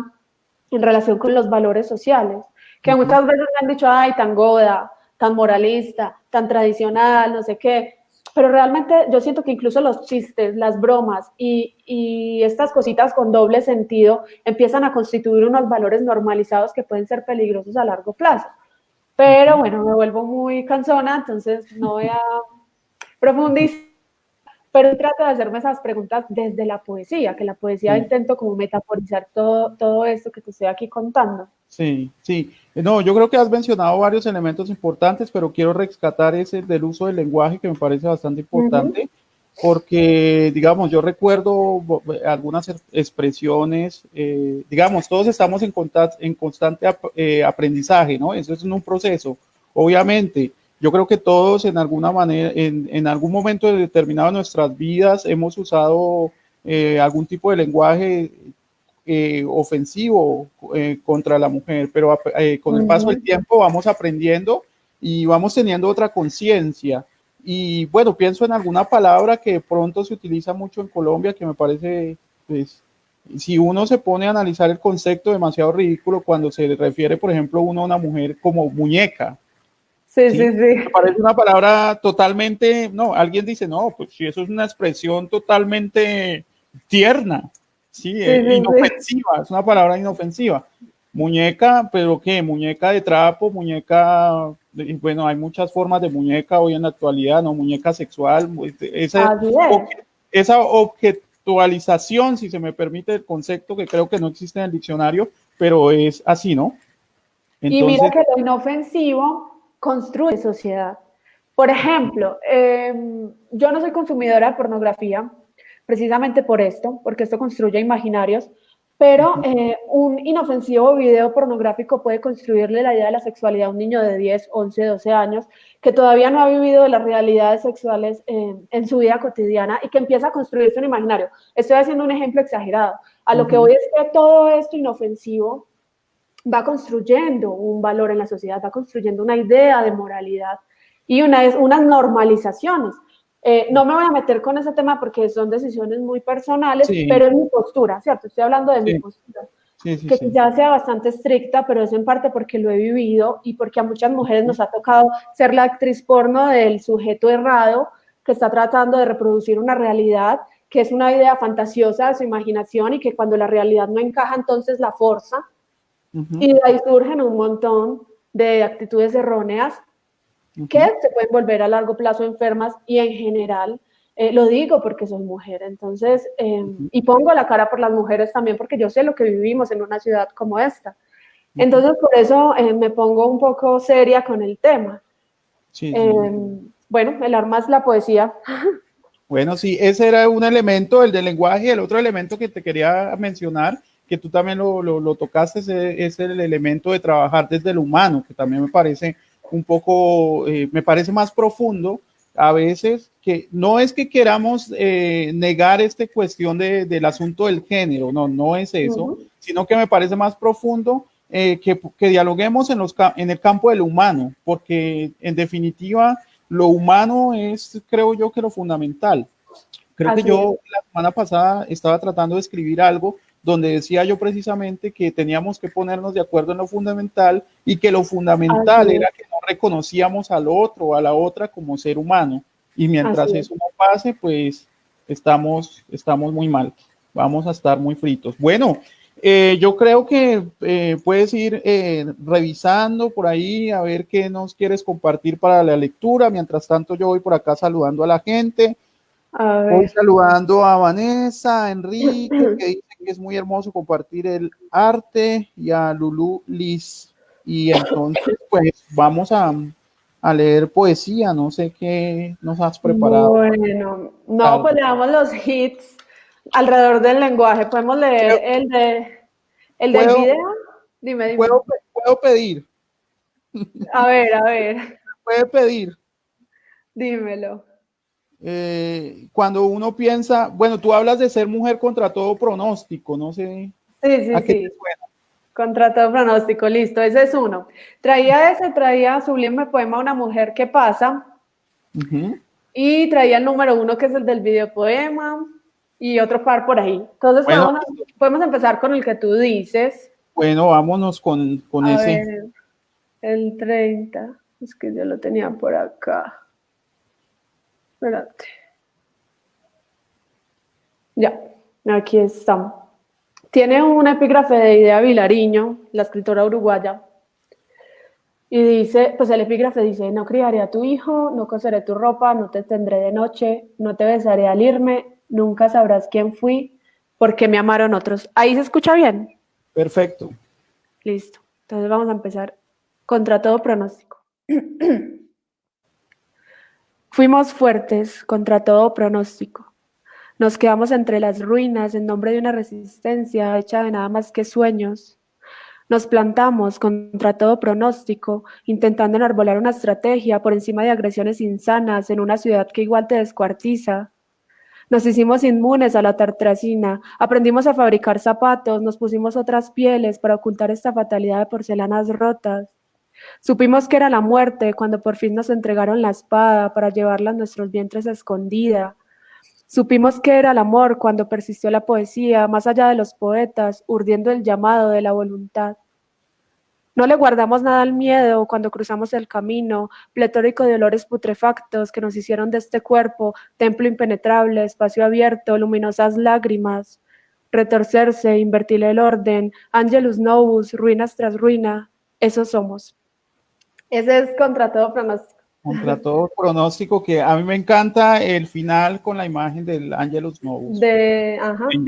en relación con los valores sociales, que muchas veces me han dicho, ay, tan goda, tan moralista, tan tradicional, no sé qué, pero realmente yo siento que incluso los chistes, las bromas y estas cositas con doble sentido empiezan a constituir unos valores normalizados que pueden ser peligrosos a largo plazo. Pero bueno, me vuelvo muy cansona, entonces no voy a profundizar, pero trato de hacerme esas preguntas desde la poesía, que la poesía intento como metaforizar todo esto que te estoy aquí contando. Sí, sí. No, yo creo que has mencionado varios elementos importantes, pero quiero rescatar ese del uso del lenguaje que me parece bastante importante, porque, digamos, yo recuerdo algunas expresiones, digamos, todos estamos en constante aprendizaje, ¿no? Eso es un proceso, obviamente. Yo creo que todos en alguna manera, en algún momento determinado de nuestras vidas hemos usado algún tipo de lenguaje ofensivo contra la mujer, pero con el paso del tiempo vamos aprendiendo y vamos teniendo otra conciencia. Y bueno, pienso en alguna palabra que de pronto se utiliza mucho en Colombia, que me parece, pues, si uno se pone a analizar el concepto, demasiado ridículo cuando se refiere, por ejemplo, uno a una mujer como muñeca. Sí, sí, sí. Me parece una palabra totalmente, no, alguien dice, no, pues si eso es una expresión totalmente tierna, sí, inofensiva, es una palabra inofensiva. Muñeca, pero ¿qué? Muñeca de trapo, muñeca, bueno, hay muchas formas de muñeca hoy en la actualidad, ¿no? Muñeca sexual, esa objetualización, si se me permite el concepto, que creo que no existe en el diccionario, pero es así, ¿no? Entonces, y mira que lo inofensivo construye sociedad. Por ejemplo, yo no soy consumidora de pornografía, precisamente por esto, porque esto construye imaginarios, pero un inofensivo video pornográfico puede construirle la idea de la sexualidad a un niño de 10, 11, 12 años que todavía no ha vivido las realidades sexuales en su vida cotidiana y que empieza a construirse un imaginario. Estoy haciendo un ejemplo exagerado. A lo que voy es que todo esto inofensivo va construyendo un valor en la sociedad, va construyendo una idea de moralidad y unas normalizaciones. No me voy a meter con ese tema porque son decisiones muy personales, pero es mi postura, ¿cierto? Estoy hablando de mi postura, que quizás sea bastante estricta, pero es en parte porque lo he vivido y porque a muchas mujeres nos ha tocado ser la actriz porno del sujeto errado que está tratando de reproducir una realidad que es una idea fantasiosa de su imaginación y que cuando la realidad no encaja, entonces la forza. Y de ahí surgen un montón de actitudes erróneas que se pueden volver a largo plazo enfermas y en general, lo digo porque soy mujer, entonces, y pongo la cara por las mujeres también porque yo sé lo que vivimos en una ciudad como esta. Entonces, por eso me pongo un poco seria con el tema. Bueno, el arma es la poesía. Bueno, sí, ese era un elemento, el del lenguaje. El otro elemento que te quería mencionar, que tú también lo tocaste, es el elemento de trabajar desde lo humano, que también me parece un poco, me parece más profundo, a veces que no es que queramos negar esta cuestión del asunto del género, no es eso, sino que me parece más profundo que dialoguemos en el campo de lo humano, porque en definitiva lo humano es, creo yo, que lo fundamental. Creo que yo la semana pasada estaba tratando de escribir algo donde decía yo precisamente que teníamos que ponernos de acuerdo en lo fundamental y que lo fundamental era que no reconocíamos al otro o a la otra como ser humano. Y mientras eso no pase, pues estamos muy mal. Vamos a estar muy fritos. Bueno, yo creo que puedes ir revisando por ahí a ver qué nos quieres compartir para la lectura. Mientras tanto, yo voy por acá saludando a la gente. Voy saludando a Vanessa, a Enrique, que dice que es muy hermoso compartir el arte, y a Lulu Liz. Y entonces, pues vamos a leer poesía. No sé qué nos has preparado. Bueno, no, pues le damos los hits alrededor del lenguaje. Podemos leer el del video. Dime. Puedo pedir. A ver. Puede pedir. Dímelo. Cuando uno piensa, bueno, tú hablas de ser mujer contra todo pronóstico, no sé. Sí. ¿A qué te suena? Contra todo pronóstico, listo, ese es uno. Traía Sublime Poema Una Mujer que Pasa, y traía el número 1, que es el del videopoema, y otro par por ahí. Entonces, bueno, podemos empezar con el que tú dices. Bueno, vámonos con ese. Ver, el 30, es que yo lo tenía por acá. Espérate. Ya, aquí está. Tiene un epígrafe de Idea Vilariño, la escritora uruguaya, y dice, pues el epígrafe dice: no criaré a tu hijo, no coseré tu ropa, no te tendré de noche, no te besaré al irme, nunca sabrás quién fui, porque me amaron otros. ¿Ahí se escucha bien? Perfecto. Listo. Entonces vamos a empezar. Contra todo pronóstico. Fuimos fuertes contra todo pronóstico. Nos quedamos entre las ruinas en nombre de una resistencia hecha de nada más que sueños. Nos plantamos contra todo pronóstico, intentando enarbolar una estrategia por encima de agresiones insanas en una ciudad que igual te descuartiza. Nos hicimos inmunes a la tartracina, aprendimos a fabricar zapatos, nos pusimos otras pieles para ocultar esta fatalidad de porcelanas rotas. Supimos que era la muerte cuando por fin nos entregaron la espada para llevarla en nuestros vientres a escondida. Supimos que era el amor cuando persistió la poesía, más allá de los poetas, urdiendo el llamado de la voluntad. No le guardamos nada al miedo cuando cruzamos el camino, pletórico de olores putrefactos que nos hicieron de este cuerpo templo impenetrable, espacio abierto, luminosas lágrimas. Retorcerse, invertir el orden, Angelus Novus, ruinas tras ruina, eso somos. Ese es contra todo pronóstico. Contra todo pronóstico, que a mí me encanta el final con la imagen del Angelus Novus. Que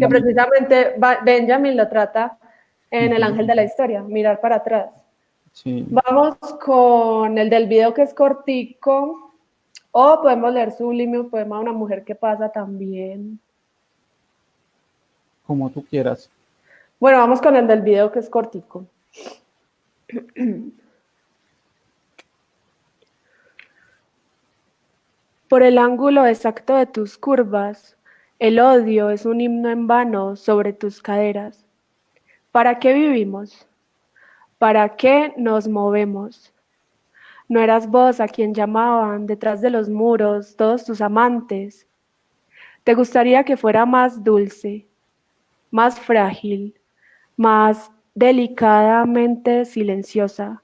precisamente Benjamin lo trata en El Ángel de la Historia, mirar para atrás. Sí. Vamos con el del video, que es cortico, o podemos leer Sublime Poema Una Mujer que Pasa también. Como tú quieras. Bueno, vamos con el del video, que es cortico. Por el ángulo exacto de tus curvas, el odio es un himno en vano sobre tus caderas. ¿Para qué vivimos? ¿Para qué nos movemos? ¿No eras vos a quien llamaban detrás de los muros todos tus amantes? ¿Te gustaría que fuera más dulce, más frágil, más delicadamente silenciosa?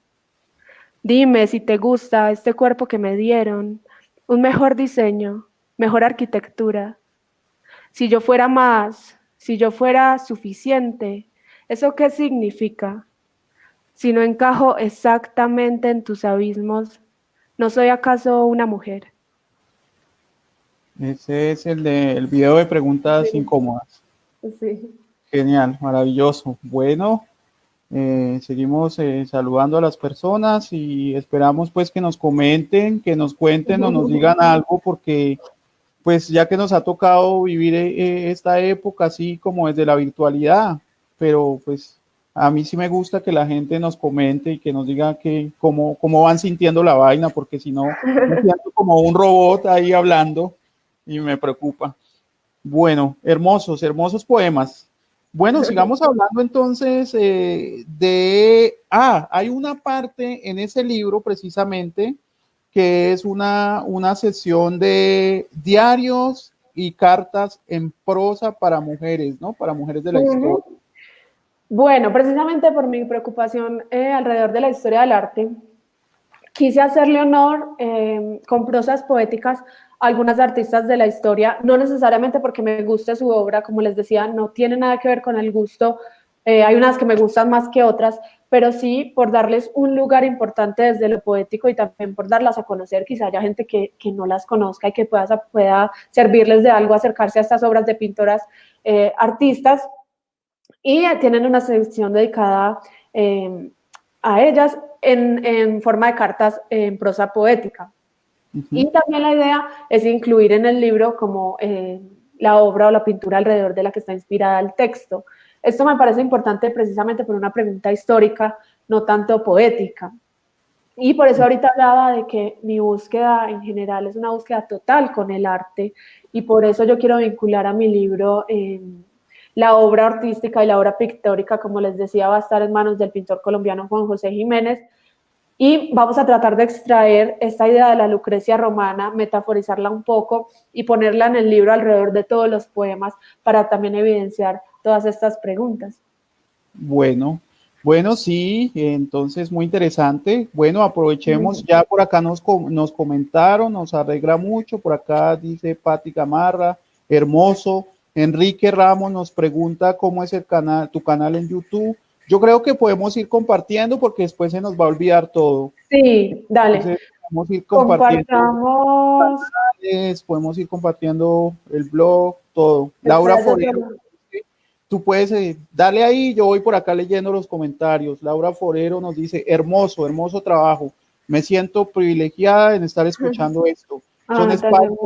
Dime si te gusta este cuerpo que me dieron, un mejor diseño, mejor arquitectura. Si yo fuera más, si yo fuera suficiente, ¿eso qué significa? Si no encajo exactamente en tus abismos, ¿no soy acaso una mujer? Ese es el video de preguntas incómodas. Sí. Genial, maravilloso. Bueno, seguimos saludando a las personas y esperamos pues que nos comenten, que nos cuenten o nos digan algo, porque pues ya que nos ha tocado vivir esta época así como desde la virtualidad, pero pues A mí sí me gusta que la gente nos comente y que nos diga cómo van sintiendo la vaina, porque si no, me siento como un robot ahí hablando y me preocupa. Bueno, hermosos, hermosos poemas. Bueno, sigamos hablando entonces hay una parte en ese libro precisamente que es una sesión de diarios y cartas en prosa para mujeres, ¿no? Para mujeres de la historia. Bueno, precisamente por mi preocupación alrededor de la historia del arte, quise hacerle honor con prosas poéticas a algunas artistas de la historia, no necesariamente porque me guste su obra, como les decía, no tiene nada que ver con el gusto, hay unas que me gustan más que otras, pero sí por darles un lugar importante desde lo poético y también por darlas a conocer, quizá haya gente que no las conozca y que pueda servirles de algo acercarse a estas obras de pintoras artistas, y tienen una sección dedicada a ellas en forma de cartas en prosa poética. Y también la idea es incluir en el libro como la obra o la pintura alrededor de la que está inspirada el texto. Esto me parece importante precisamente por una pregunta histórica, no tanto poética. Y por eso ahorita hablaba de que mi búsqueda en general es una búsqueda total con el arte, y por eso yo quiero vincular a mi libro la obra artística y la obra pictórica. Como les decía, va a estar en manos del pintor colombiano Juan José Jiménez, y vamos a tratar de extraer esta idea de la Lucrecia romana, metaforizarla un poco y ponerla en el libro alrededor de todos los poemas para también evidenciar todas estas preguntas. Bueno, bueno, sí, entonces muy interesante. Bueno, aprovechemos, ya por acá nos comentaron, nos alegra mucho, por acá dice Patti Gamarra, hermoso. Enrique Ramos nos pregunta cómo es tu canal en YouTube. Yo creo que podemos ir compartiendo porque después se nos va a olvidar todo. Sí, dale. Entonces, podemos ir compartiendo Compartamos. canales, podemos ir compartiendo el blog, todo. Laura Forero, tú puedes darle ahí, yo voy por acá leyendo los comentarios. Laura Forero nos dice, hermoso, hermoso trabajo. Me siento privilegiada en estar escuchando esto. Son espacios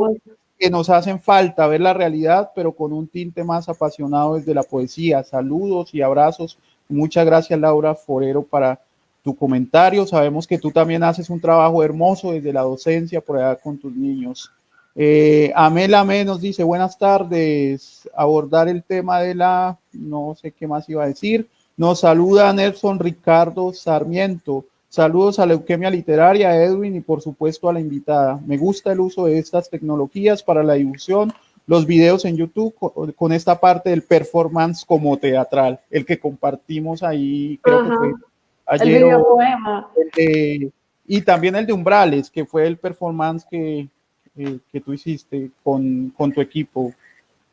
que nos hacen falta ver la realidad, pero con un tinte más apasionado desde la poesía. Saludos y abrazos. Muchas gracias, Laura Forero, para tu comentario. Sabemos que tú también haces un trabajo hermoso desde la docencia por allá con tus niños. Amel Amé nos dice, buenas tardes, abordar el tema de no sé qué más iba a decir. Nos saluda Nelson Ricardo Sarmiento. Saludos a Leuquemia Literaria, Edwin, y por supuesto a la invitada. Me gusta el uso de estas tecnologías para la difusión, los videos en YouTube con esta parte del performance como teatral, el que compartimos ahí, creo que fue ayer, el videopoema. Y también el de Umbrales, que fue el performance que tú hiciste con tu equipo.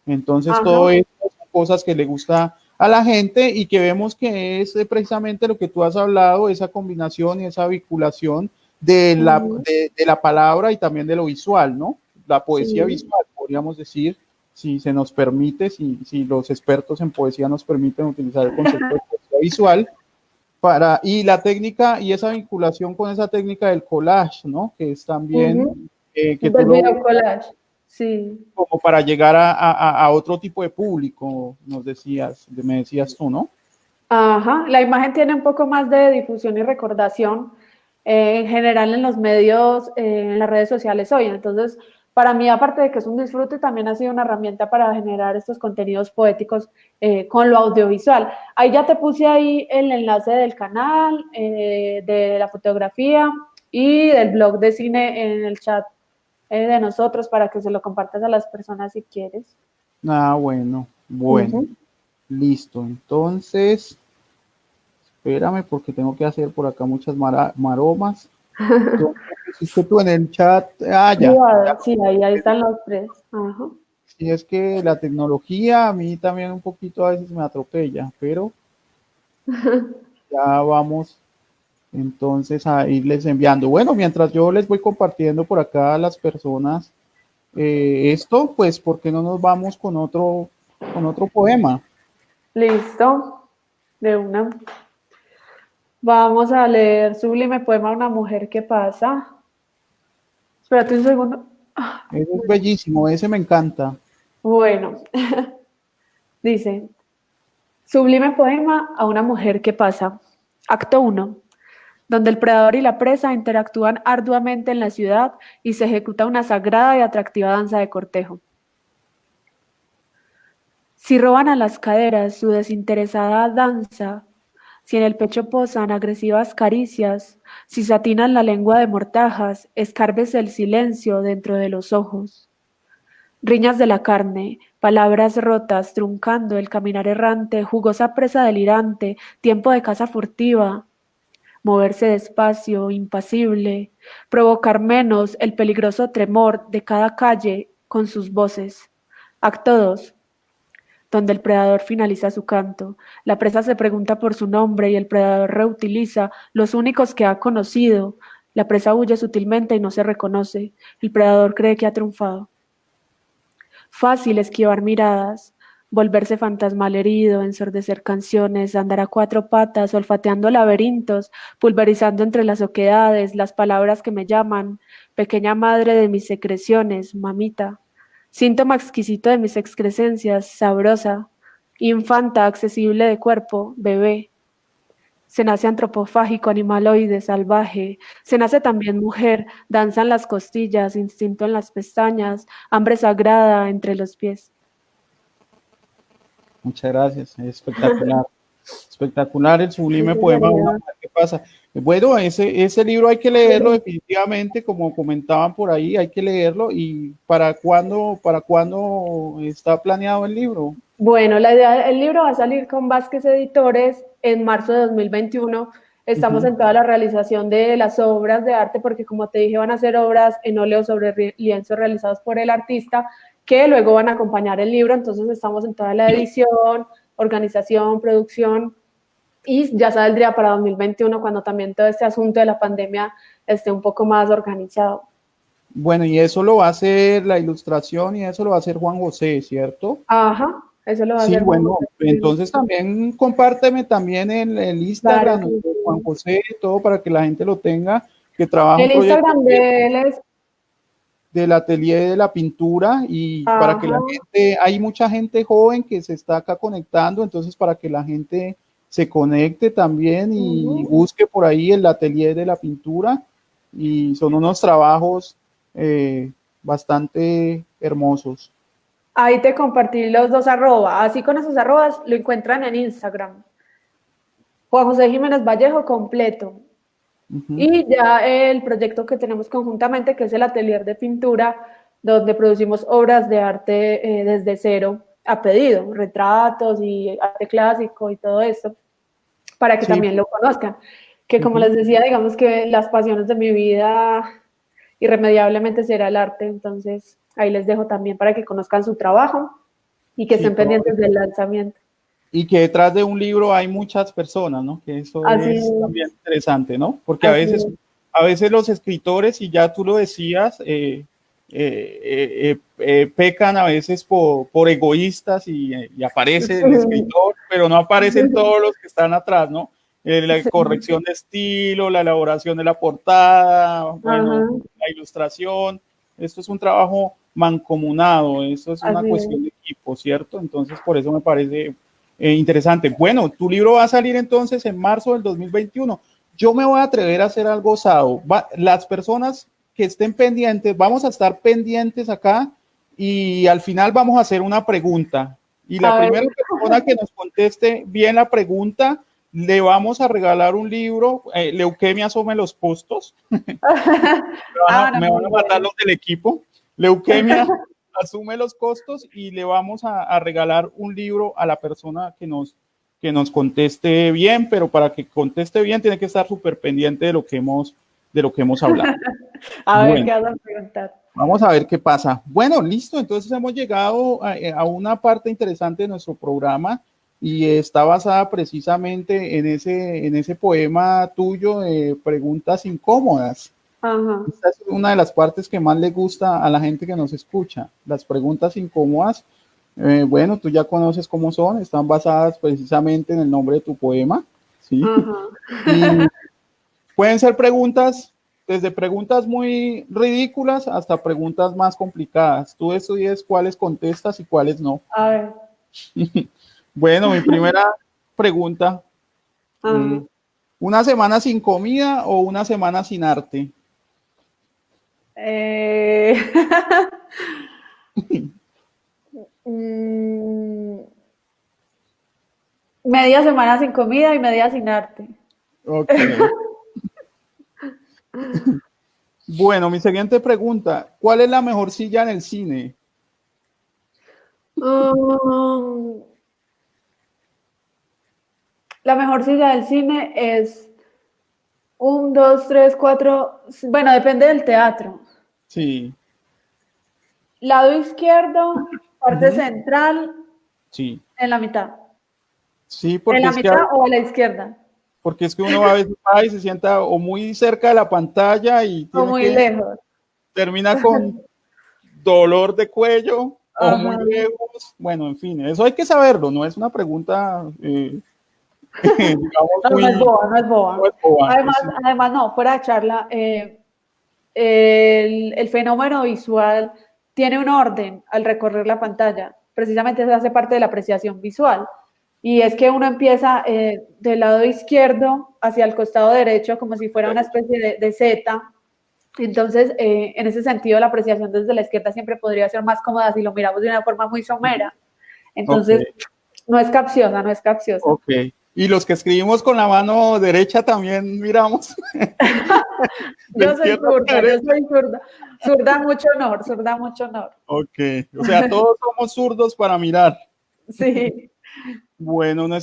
Entonces, todo esto son cosas que le gusta a la gente y que vemos que es precisamente lo que tú has hablado, esa combinación y esa vinculación de la palabra y también de lo visual, ¿no? La poesía visual, podríamos decir, si se nos permite, si los expertos en poesía nos permiten utilizar el concepto de poesía visual, y la técnica y esa vinculación con esa técnica del collage, ¿no? Que es también que tú lo collage. Sí. como para llegar a otro tipo de público, me decías tú, ¿no? Ajá, la imagen tiene un poco más de difusión y recordación en general en los medios, en las redes sociales hoy. Entonces, para mí, aparte de que es un disfrute, también ha sido una herramienta para generar estos contenidos poéticos con lo audiovisual. Ahí ya te puse ahí el enlace del canal, de la fotografía y del blog de cine en el chat de nosotros, para que se lo compartas a las personas si quieres. Ah, bueno, listo. Entonces, espérame porque tengo que hacer por acá muchas maromas. ¿Hiciste tú en el chat? Ah, ya. Sí, ahí están los tres. Ajá. Sí, es que la tecnología a mí también un poquito a veces me atropella, pero ya vamos entonces a irles enviando. Bueno, mientras yo les voy compartiendo por acá a las personas esto, pues, ¿por qué no nos vamos con otro poema? Listo, de una. Vamos a leer Sublime Poema Una Mujer que Pasa. Espérate un segundo. Ese es bellísimo, ese me encanta. Bueno, dice, Sublime poema a una mujer que pasa. Acto 1, donde el predador y la presa interactúan arduamente en la ciudad y se ejecuta una sagrada y atractiva danza de cortejo. Si roban a las caderas su desinteresada danza, si en el pecho posan agresivas caricias, si satinan la lengua de mortajas, escarbes el silencio dentro de los ojos. Riñas de la carne, palabras rotas, truncando el caminar errante, jugosa presa delirante, tiempo de caza furtiva, moverse despacio, impasible, provocar menos el peligroso tremor de cada calle con sus voces. Acto 2, donde el predador finaliza su canto. La presa se pregunta por su nombre y el predador reutiliza los únicos que ha conocido. La presa huye sutilmente y no se reconoce. El predador cree que ha triunfado. Fácil esquivar miradas, volverse fantasmal herido, ensordecer canciones, andar a cuatro patas, olfateando laberintos, pulverizando entre las oquedades las palabras que me llaman, pequeña madre de mis secreciones, mamita, síntoma exquisito de mis excrescencias, sabrosa, infanta accesible de cuerpo, bebé. Se nace antropofágico, animaloide, salvaje. Se nace también mujer, danza en las costillas, instinto en las pestañas, hambre sagrada entre los pies. Muchas gracias, espectacular. Espectacular el sublime poema Una mujer que pasa. Bueno, ese libro hay que leerlo definitivamente, como comentaban por ahí, hay que leerlo. ¿Y para cuándo está planeado el libro? Bueno, la idea, el libro va a salir con Vázquez Editores en marzo de 2021. Estamos en toda la realización de las obras de arte, porque como te dije, van a ser obras en óleo sobre lienzo realizados por el artista, que luego van a acompañar el libro. Entonces estamos en toda la edición, organización, producción, y ya saldría para 2021 cuando también todo este asunto de la pandemia esté un poco más organizado. Bueno, y eso lo va a hacer la ilustración y eso lo va a hacer Juan José, ¿cierto? Ajá, eso lo va a hacer. Sí, bueno, entonces también compárteme también el Instagram, claro, de Juan José, todo para que la gente lo tenga, que trabaja el Instagram de él es del atelier de la pintura y para que la gente, hay mucha gente joven que se está acá conectando, entonces para que la gente se conecte también y busque por ahí el atelier de la pintura, y son unos trabajos bastante hermosos. Ahí te compartí los dos arrobas, así con esos arrobas lo encuentran en Instagram. Juan José Jiménez Vallejo completo. Y ya el proyecto que tenemos conjuntamente, que es el atelier de pintura, donde producimos obras de arte desde cero a pedido, retratos y arte clásico y todo esto, para que también lo conozcan. Que como les decía, digamos que las pasiones de mi vida irremediablemente será el arte, entonces ahí les dejo también para que conozcan su trabajo y que estén pendientes del lanzamiento. Y que detrás de un libro hay muchas personas, ¿no? Que eso es también interesante, ¿no? Porque a veces los escritores, y ya tú lo decías, pecan a veces por egoístas y aparece el escritor, pero no aparecen todos los que están atrás, ¿no? La corrección de estilo, la elaboración de la portada, bueno, la ilustración. Esto es un trabajo mancomunado, esto es una cuestión de equipo, ¿cierto? Entonces, por eso me parece interesante. Bueno, tu libro va a salir entonces en marzo del 2021. Yo me voy a atrever a hacer algo osado. Las personas que estén pendientes, vamos a estar pendientes acá y al final vamos a hacer una pregunta. Y la primera persona que nos conteste bien la pregunta, le vamos a regalar un libro. Leuquemia asume los costos. me van a matar los del equipo. Leuquemia asume los costos y le vamos a regalar un libro a la persona que nos conteste bien, pero para que conteste bien tiene que estar súper pendiente de lo que hemos hablado. A ver, ¿qué vas a preguntar? Vamos a ver qué pasa. Bueno, listo, entonces hemos llegado a una parte interesante de nuestro programa y está basada precisamente en ese poema tuyo de preguntas incómodas. Esta es una de las partes que más le gusta a la gente que nos escucha, las preguntas incómodas. Bueno, tú ya conoces cómo son, están basadas precisamente en el nombre de tu poema, ¿sí? Y pueden ser preguntas, desde preguntas muy ridículas hasta preguntas más complicadas. Tú estudias cuáles contestas y cuáles no. A ver. Bueno, mi primera pregunta, Ajá. ¿una semana sin comida o una semana sin arte? Eh, mm, media semana sin comida y media sin arte. Ok. Bueno, mi siguiente pregunta, ¿cuál es la mejor silla en el cine? Um, la mejor silla del cine es un, dos, tres, cuatro. Bueno, depende del teatro. Sí. Lado izquierdo, parte Ujú. central, Sí. en la mitad. Sí, ¿En la mitad o a la izquierda? porque es que uno a veces va y se sienta o muy cerca de la pantalla y O tiene muy que lejos. termina con dolor de cuello o muy Ajá. lejos. Bueno, en fin, eso hay que saberlo, no es una pregunta, digamos, No, no es muy boba, no es no boba. es boba. Además, no, fuera de charla, el fenómeno visual tiene un orden al recorrer la pantalla. Precisamente eso hace parte de la apreciación visual. Y es que uno empieza del lado izquierdo hacia el costado derecho como si fuera una especie de Z. Entonces, en ese sentido, la apreciación desde la izquierda siempre podría ser más cómoda si lo miramos de una forma muy somera. Ok, Entonces, no es capciosa, no es capciosa. ok. Y los que escribimos con la mano derecha también miramos de Yo soy izquierda a zurda, yo derecha. soy zurda. Zurda mucho honor, zurda mucho honor. Ok, o sea, todos somos zurdos para mirar. Sí. Bueno, la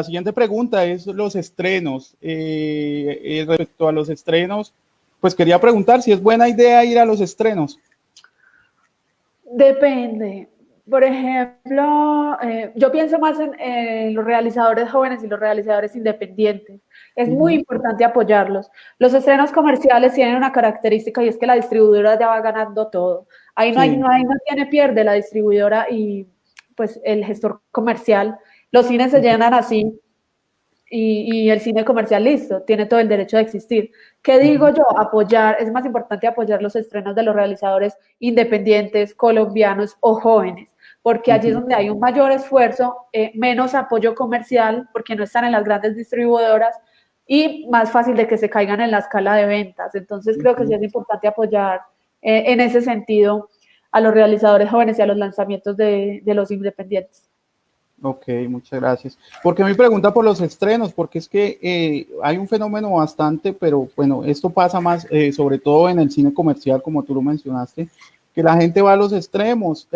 siguiente pregunta es los estrenos. Respecto a los estrenos, pues quería preguntar si es buena idea ir a los estrenos. Depende. Por ejemplo, yo pienso más en los realizadores jóvenes y los realizadores independientes. Es muy Ujú. importante apoyarlos. Los estrenos comerciales tienen una característica y es que la distribuidora ya va ganando todo. Ahí Sí, no tiene pierde la distribuidora y pues el gestor comercial. Los cines se llenan así y el cine comercial listo, tiene todo el derecho de existir. ¿Qué digo yo? Apoyar, es más importante apoyar los estrenos de los realizadores independientes, colombianos o jóvenes, porque allí es ujú, donde hay un mayor esfuerzo, menos apoyo comercial, porque no están en las grandes distribuidoras y más fácil de que se caigan en la escala de ventas. Entonces creo que sí ujú. es importante apoyar en ese sentido a los realizadores jóvenes y a los lanzamientos de los independientes. Ok, muchas gracias. Porque me pregunta por los estrenos, porque es que hay un fenómeno bastante, pero bueno, esto pasa más, sobre todo en el cine comercial, como tú lo mencionaste, que la gente va a los estrenos,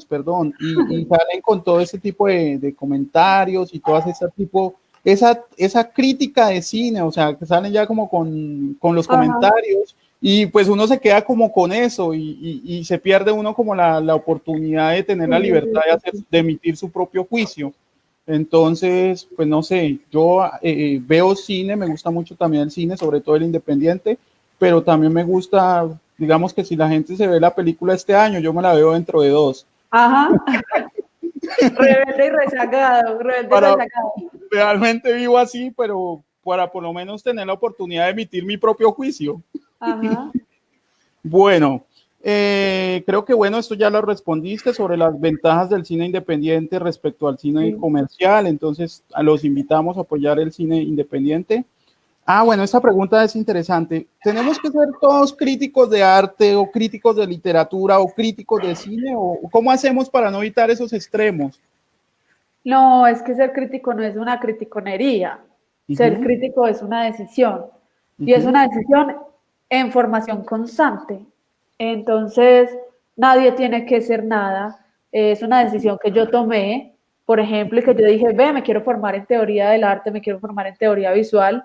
perdón, y salen con todo ese tipo de comentarios y todas ese tipo, esa crítica de cine, o sea, que salen ya como con los Ajá. comentarios y pues uno se queda como con eso y se pierde uno como la oportunidad de tener Sí, la sí, libertad sí, sí. de emitir su propio juicio. Entonces, pues no sé, yo veo cine, me gusta mucho también el cine, sobre todo el independiente, pero también me gusta, digamos que si la gente se ve la película este año, yo me la veo dentro de 2. Ajá. Rebelde y rezagado, rebelde y Para, rezagado. realmente vivo así, pero para por lo menos tener la oportunidad de emitir mi propio juicio. Ajá. Bueno, creo que bueno, esto ya lo respondiste sobre las ventajas del cine independiente respecto al cine Sí. comercial, entonces a los invitamos a apoyar el cine independiente. Ah, bueno, esta pregunta es interesante. ¿Tenemos que ser todos críticos de arte o críticos de literatura o críticos de cine o cómo hacemos para no evitar esos extremos? No, es que ser crítico no es una criticonería. Ser Ujú, crítico es una decisión. Y es ujú, una decisión en formación constante. Entonces, nadie tiene que ser nada. Es una decisión que yo tomé, por ejemplo, y que yo dije, ve, me quiero formar en teoría del arte, me quiero formar en teoría visual,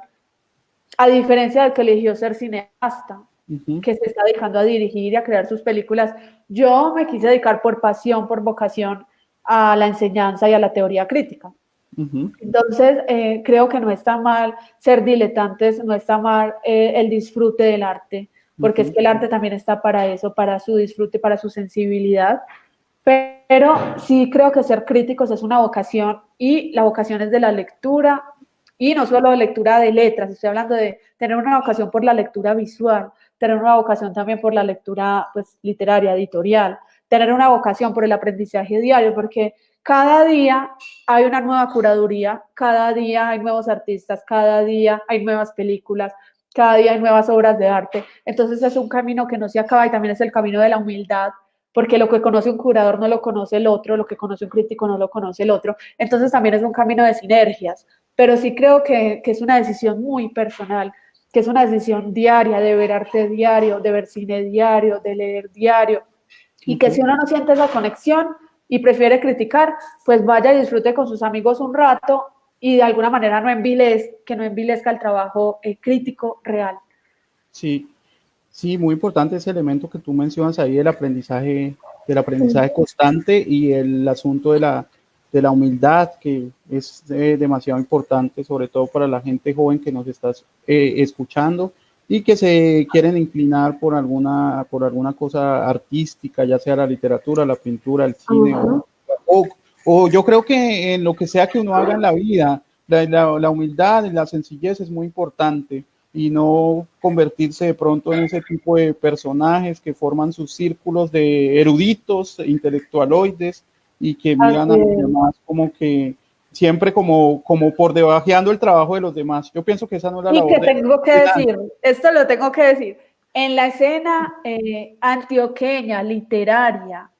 a diferencia del que eligió ser cineasta, ujú, que se está dedicando a dirigir y a crear sus películas. Yo me quise dedicar por pasión, por vocación a la enseñanza y a la teoría crítica. ujú, Entonces, creo que no está mal ser diletantes, no está mal el disfrute del arte, porque es ujú, que el arte también está para eso, para su disfrute, para su sensibilidad. Pero sí creo que ser críticos es una vocación y la vocación es de la lectura y no solo de lectura de letras, estoy hablando de tener una vocación por la lectura visual, tener una vocación también por la lectura pues, literaria, editorial, tener una vocación por el aprendizaje diario, porque cada día hay una nueva curaduría, cada día hay nuevos artistas, cada día hay nuevas películas, cada día hay nuevas obras de arte. Entonces es un camino que no se acaba y también es el camino de la humildad, porque lo que conoce un curador no lo conoce el otro, lo que conoce un crítico no lo conoce el otro. Entonces también es un camino de sinergias, pero sí creo que es una decisión muy personal, que es una decisión diaria de ver arte diario, de ver cine diario, de leer diario, y que si uno no siente esa conexión y prefiere criticar, pues vaya y disfrute con sus amigos un rato y de alguna manera que no envilezca el trabajo crítico real. Sí, sí, muy importante ese elemento que tú mencionas ahí del aprendizaje constante y el asunto de la humildad, que es demasiado importante, sobre todo para la gente joven que nos está escuchando y que se quieren inclinar por alguna cosa artística, ya sea la literatura, la pintura, el cine, o yo creo que en lo que sea que uno haga en la vida, la humildad y la sencillez es muy importante, y no convertirse de pronto en ese tipo de personajes que forman sus círculos de eruditos, intelectualoides, y que miran a los demás como que siempre como por debajeando el trabajo de los demás. Yo pienso que esa no es la labor. Y que tengo que decir, esto lo tengo que decir, en la escena antioqueña, literaria,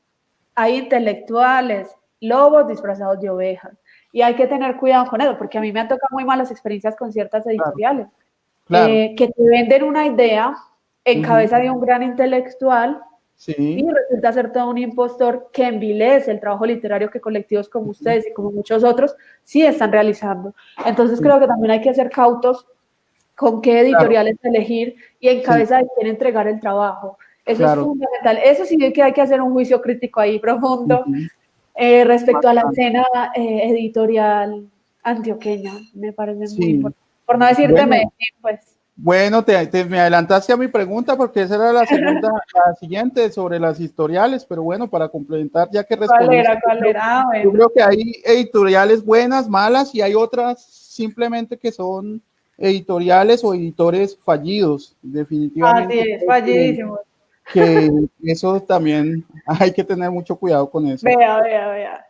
hay intelectuales, lobos disfrazados de ovejas, y hay que tener cuidado con eso, porque a mí me han tocado muy malas experiencias con ciertas editoriales. Claro. Que te venden una idea en cabeza de un gran intelectual, sí, y resulta ser todo un impostor que envilece el trabajo literario que colectivos como ustedes y como muchos otros sí están realizando. Entonces creo que también hay que ser cautos con qué editoriales elegir y en cabeza de quién entregar el trabajo. Eso es fundamental. Eso sí que hay que hacer un juicio crítico ahí profundo respecto a la escena editorial antioqueña. Me parece muy importante. Por no decirte Medellín, pues. Bueno, me adelantaste a mi pregunta porque esa era la siguiente sobre las editoriales, pero bueno, para complementar, ya que respondí. ¿Cuál era? Bueno. Yo creo que hay editoriales buenas, malas, y hay otras simplemente que son editoriales o editores fallidos, definitivamente. Así es, fallidísimos. Que eso también hay que tener mucho cuidado con eso. Vea.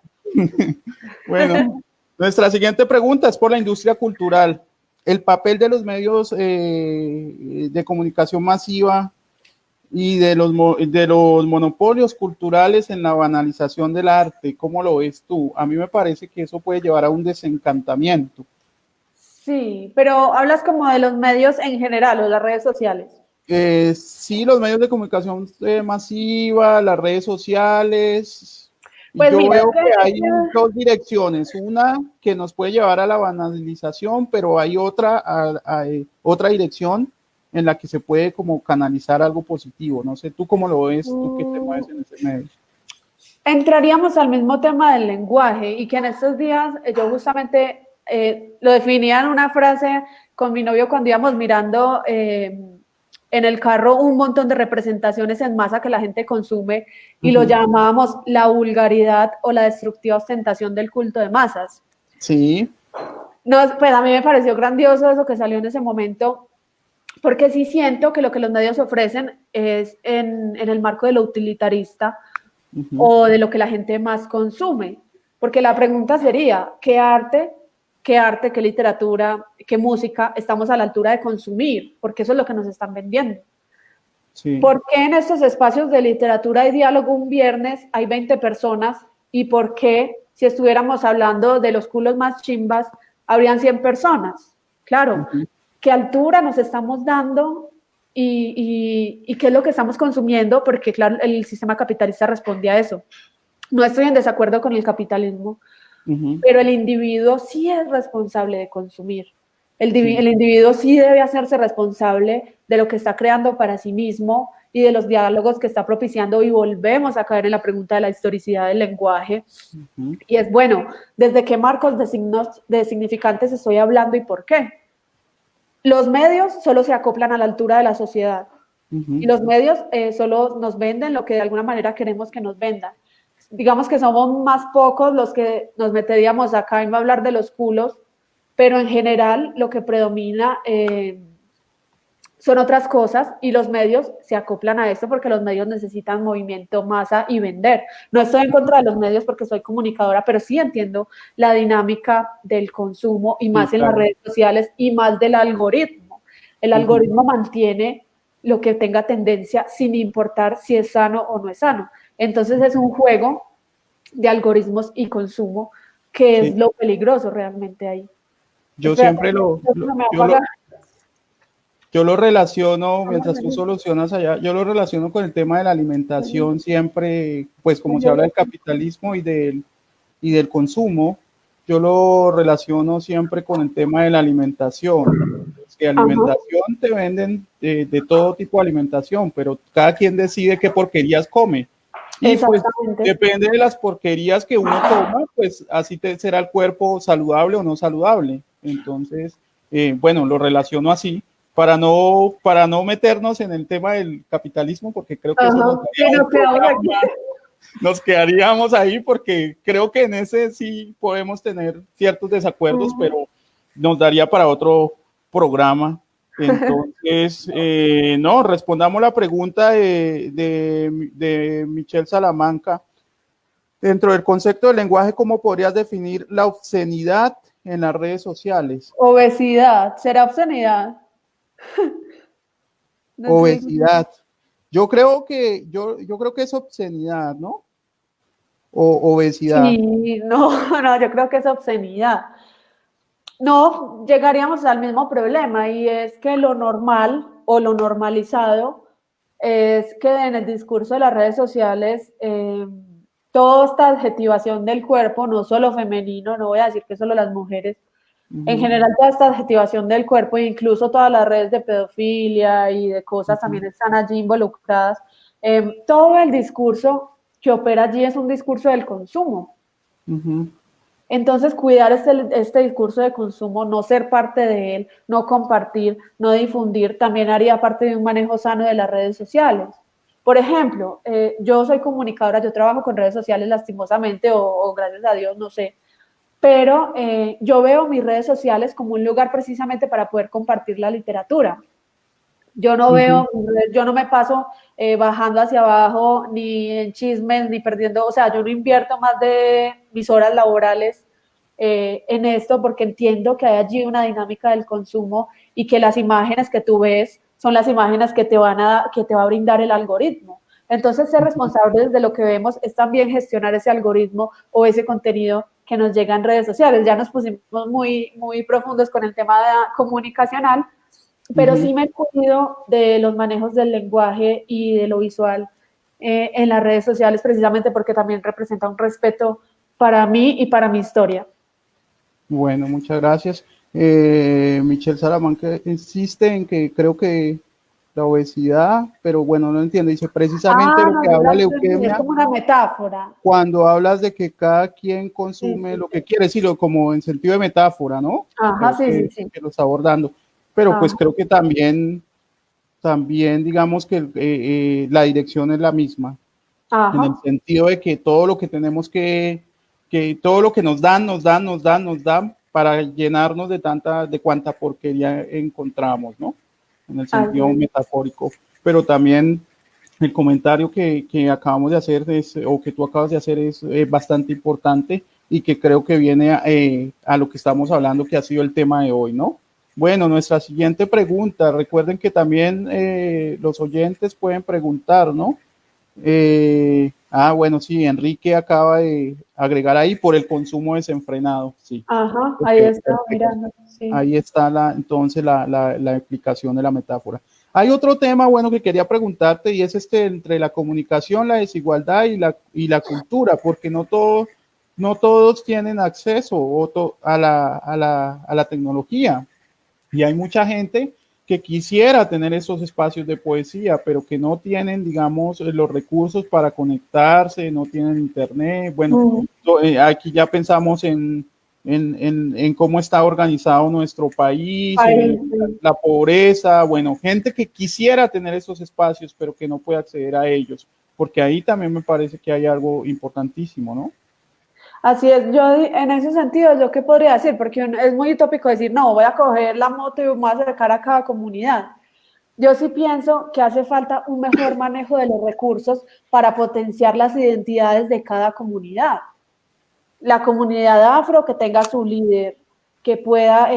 Bueno, nuestra siguiente pregunta es por la industria cultural. El papel de los medios de comunicación masiva y de los monopolios culturales en la banalización del arte, ¿cómo lo ves tú? A mí me parece que eso puede llevar a un desencantamiento. Sí, pero hablas como de los medios en general o las redes sociales. Sí, los medios de comunicación masiva, las redes sociales. Pues yo veo que hay dos direcciones, una que nos puede llevar a la banalización, pero hay otra dirección en la que se puede como canalizar algo positivo. No sé, ¿tú cómo lo ves? ¿Tú qué te mueves en ese medio? Entraríamos al mismo tema del lenguaje y que en estos días yo justamente lo definía en una frase con mi novio cuando íbamos mirando en el carro un montón de representaciones en masa que la gente consume y lo llamábamos la vulgaridad o la destructiva ostentación del culto de masas. Sí. No, pues a mí me pareció grandioso eso que salió en ese momento, porque sí siento que lo que los medios ofrecen es en el marco de lo utilitarista o de lo que la gente más consume. Porque la pregunta sería, ¿qué arte, qué literatura, qué música estamos a la altura de consumir? Porque eso es lo que nos están vendiendo. Sí. ¿Por qué en estos espacios de literatura y diálogo un viernes hay 20 personas? ¿Y por qué, si estuviéramos hablando de los culos más chimbas, habrían 100 personas? Claro, ¿qué altura nos estamos dando y qué es lo que estamos consumiendo? Porque, claro, el sistema capitalista responde a eso. No estoy en desacuerdo con el capitalismo, pero el individuo sí es responsable de consumir. El individuo sí debe hacerse responsable de lo que está creando para sí mismo y de los diálogos que está propiciando, y volvemos a caer en la pregunta de la historicidad del lenguaje. Y es, bueno, ¿desde qué marcos de significantes estoy hablando y por qué? Los medios solo se acoplan a la altura de la sociedad y los medios solo nos venden lo que de alguna manera queremos que nos vendan. Digamos que somos más pocos los que nos meteríamos acá en hablar de los culos, pero en general lo que predomina son otras cosas y los medios se acoplan a esto porque los medios necesitan movimiento, masa y vender. No estoy en contra de los medios porque soy comunicadora, pero sí entiendo la dinámica del consumo y más en las redes sociales y más del algoritmo. El algoritmo mantiene lo que tenga tendencia sin importar si es sano o no es sano. Entonces es un juego de algoritmos y consumo que es lo peligroso realmente ahí. Yo siempre yo lo relaciono, mientras tú solucionas allá, yo lo relaciono con el tema de la alimentación siempre, pues como se habla del capitalismo y del consumo, yo lo relaciono siempre con el tema de la alimentación. Que alimentación te venden de todo tipo de alimentación, pero cada quien decide qué porquerías come. Y pues depende de las porquerías que uno coma, pues así será el cuerpo saludable o no saludable. Entonces, bueno, lo relaciono así para no meternos en el tema del capitalismo, porque creo que eso nos quedaríamos ahí, porque creo que en ese sí podemos tener ciertos desacuerdos, pero nos daría para otro programa. Entonces, no, respondamos la pregunta de Michelle Salamanca. Dentro del concepto del lenguaje, ¿cómo podrías definir la obscenidad en las redes sociales? Obesidad, ¿será obscenidad? Obesidad. Yo creo que es obscenidad, ¿no? O obesidad. Sí, no, yo creo que es obscenidad. No, llegaríamos al mismo problema y es que lo normal o lo normalizado es que en el discurso de las redes sociales toda esta adjetivación del cuerpo, no solo femenino, no voy a decir que solo las mujeres, en general toda esta adjetivación del cuerpo, incluso todas las redes de pedofilia y de cosas también están allí involucradas, todo el discurso que opera allí es un discurso del consumo. Entonces, cuidar este discurso de consumo, no ser parte de él, no compartir, no difundir, también haría parte de un manejo sano de las redes sociales. Por ejemplo, yo soy comunicadora, yo trabajo con redes sociales lastimosamente o gracias a Dios, no sé, pero yo veo mis redes sociales como un lugar precisamente para poder compartir la literatura. Yo no veo, yo no me paso bajando hacia abajo, ni en chismes, ni perdiendo, o sea, yo no invierto más de mis horas laborales en esto porque entiendo que hay allí una dinámica del consumo y que las imágenes que tú ves son las imágenes que te va a brindar el algoritmo. Entonces, ser responsables de lo que vemos es también gestionar ese algoritmo o ese contenido que nos llega en redes sociales. Ya nos pusimos muy, muy profundos con el tema comunicacional, pero sí me he cuido de los manejos del lenguaje y de lo visual en las redes sociales, precisamente porque también representa un respeto para mí y para mi historia. Bueno, muchas gracias. Michelle Salamanca insiste en que creo que la obesidad, pero bueno, no entiendo, dice precisamente lo que habla leuquemia. Es como una metáfora. Cuando hablas de que cada quien consume lo que quiere, decirlo como en sentido de metáfora, ¿no? Ajá, sí. Que lo está abordando. Pero pues creo que también digamos que la dirección es la misma. En el sentido de que todo lo que tenemos que todo lo que nos dan para llenarnos de cuanta porquería encontramos, ¿no? En el sentido metafórico. Pero también el comentario que acabamos de hacer o que tú acabas de hacer es bastante importante y que creo que viene a lo que estamos hablando, que ha sido el tema de hoy, ¿no? Bueno, nuestra siguiente pregunta, recuerden que también los oyentes pueden preguntar, ¿no? Bueno, sí, Enrique acaba de agregar ahí por el consumo desenfrenado, sí. Ajá, ahí está, mirando, sí. Ahí está entonces la explicación de la metáfora. Hay otro tema, bueno, que quería preguntarte y es entre la comunicación, la desigualdad y la cultura, porque no todos tienen acceso a la tecnología. Y hay mucha gente que quisiera tener esos espacios de poesía, pero que no tienen, digamos, los recursos para conectarse, no tienen internet. Bueno, aquí ya pensamos en cómo está organizado nuestro país, la pobreza, bueno, gente que quisiera tener esos espacios, pero que no puede acceder a ellos, porque ahí también me parece que hay algo importantísimo, ¿no? Así es, yo en ese sentido, ¿yo qué podría decir? Porque es muy utópico decir, no, voy a coger la moto y voy a acercar a cada comunidad. yo sí pienso que hace falta un mejor manejo de los recursos para potenciar las identidades de cada comunidad. La comunidad afro que tenga su líder, que pueda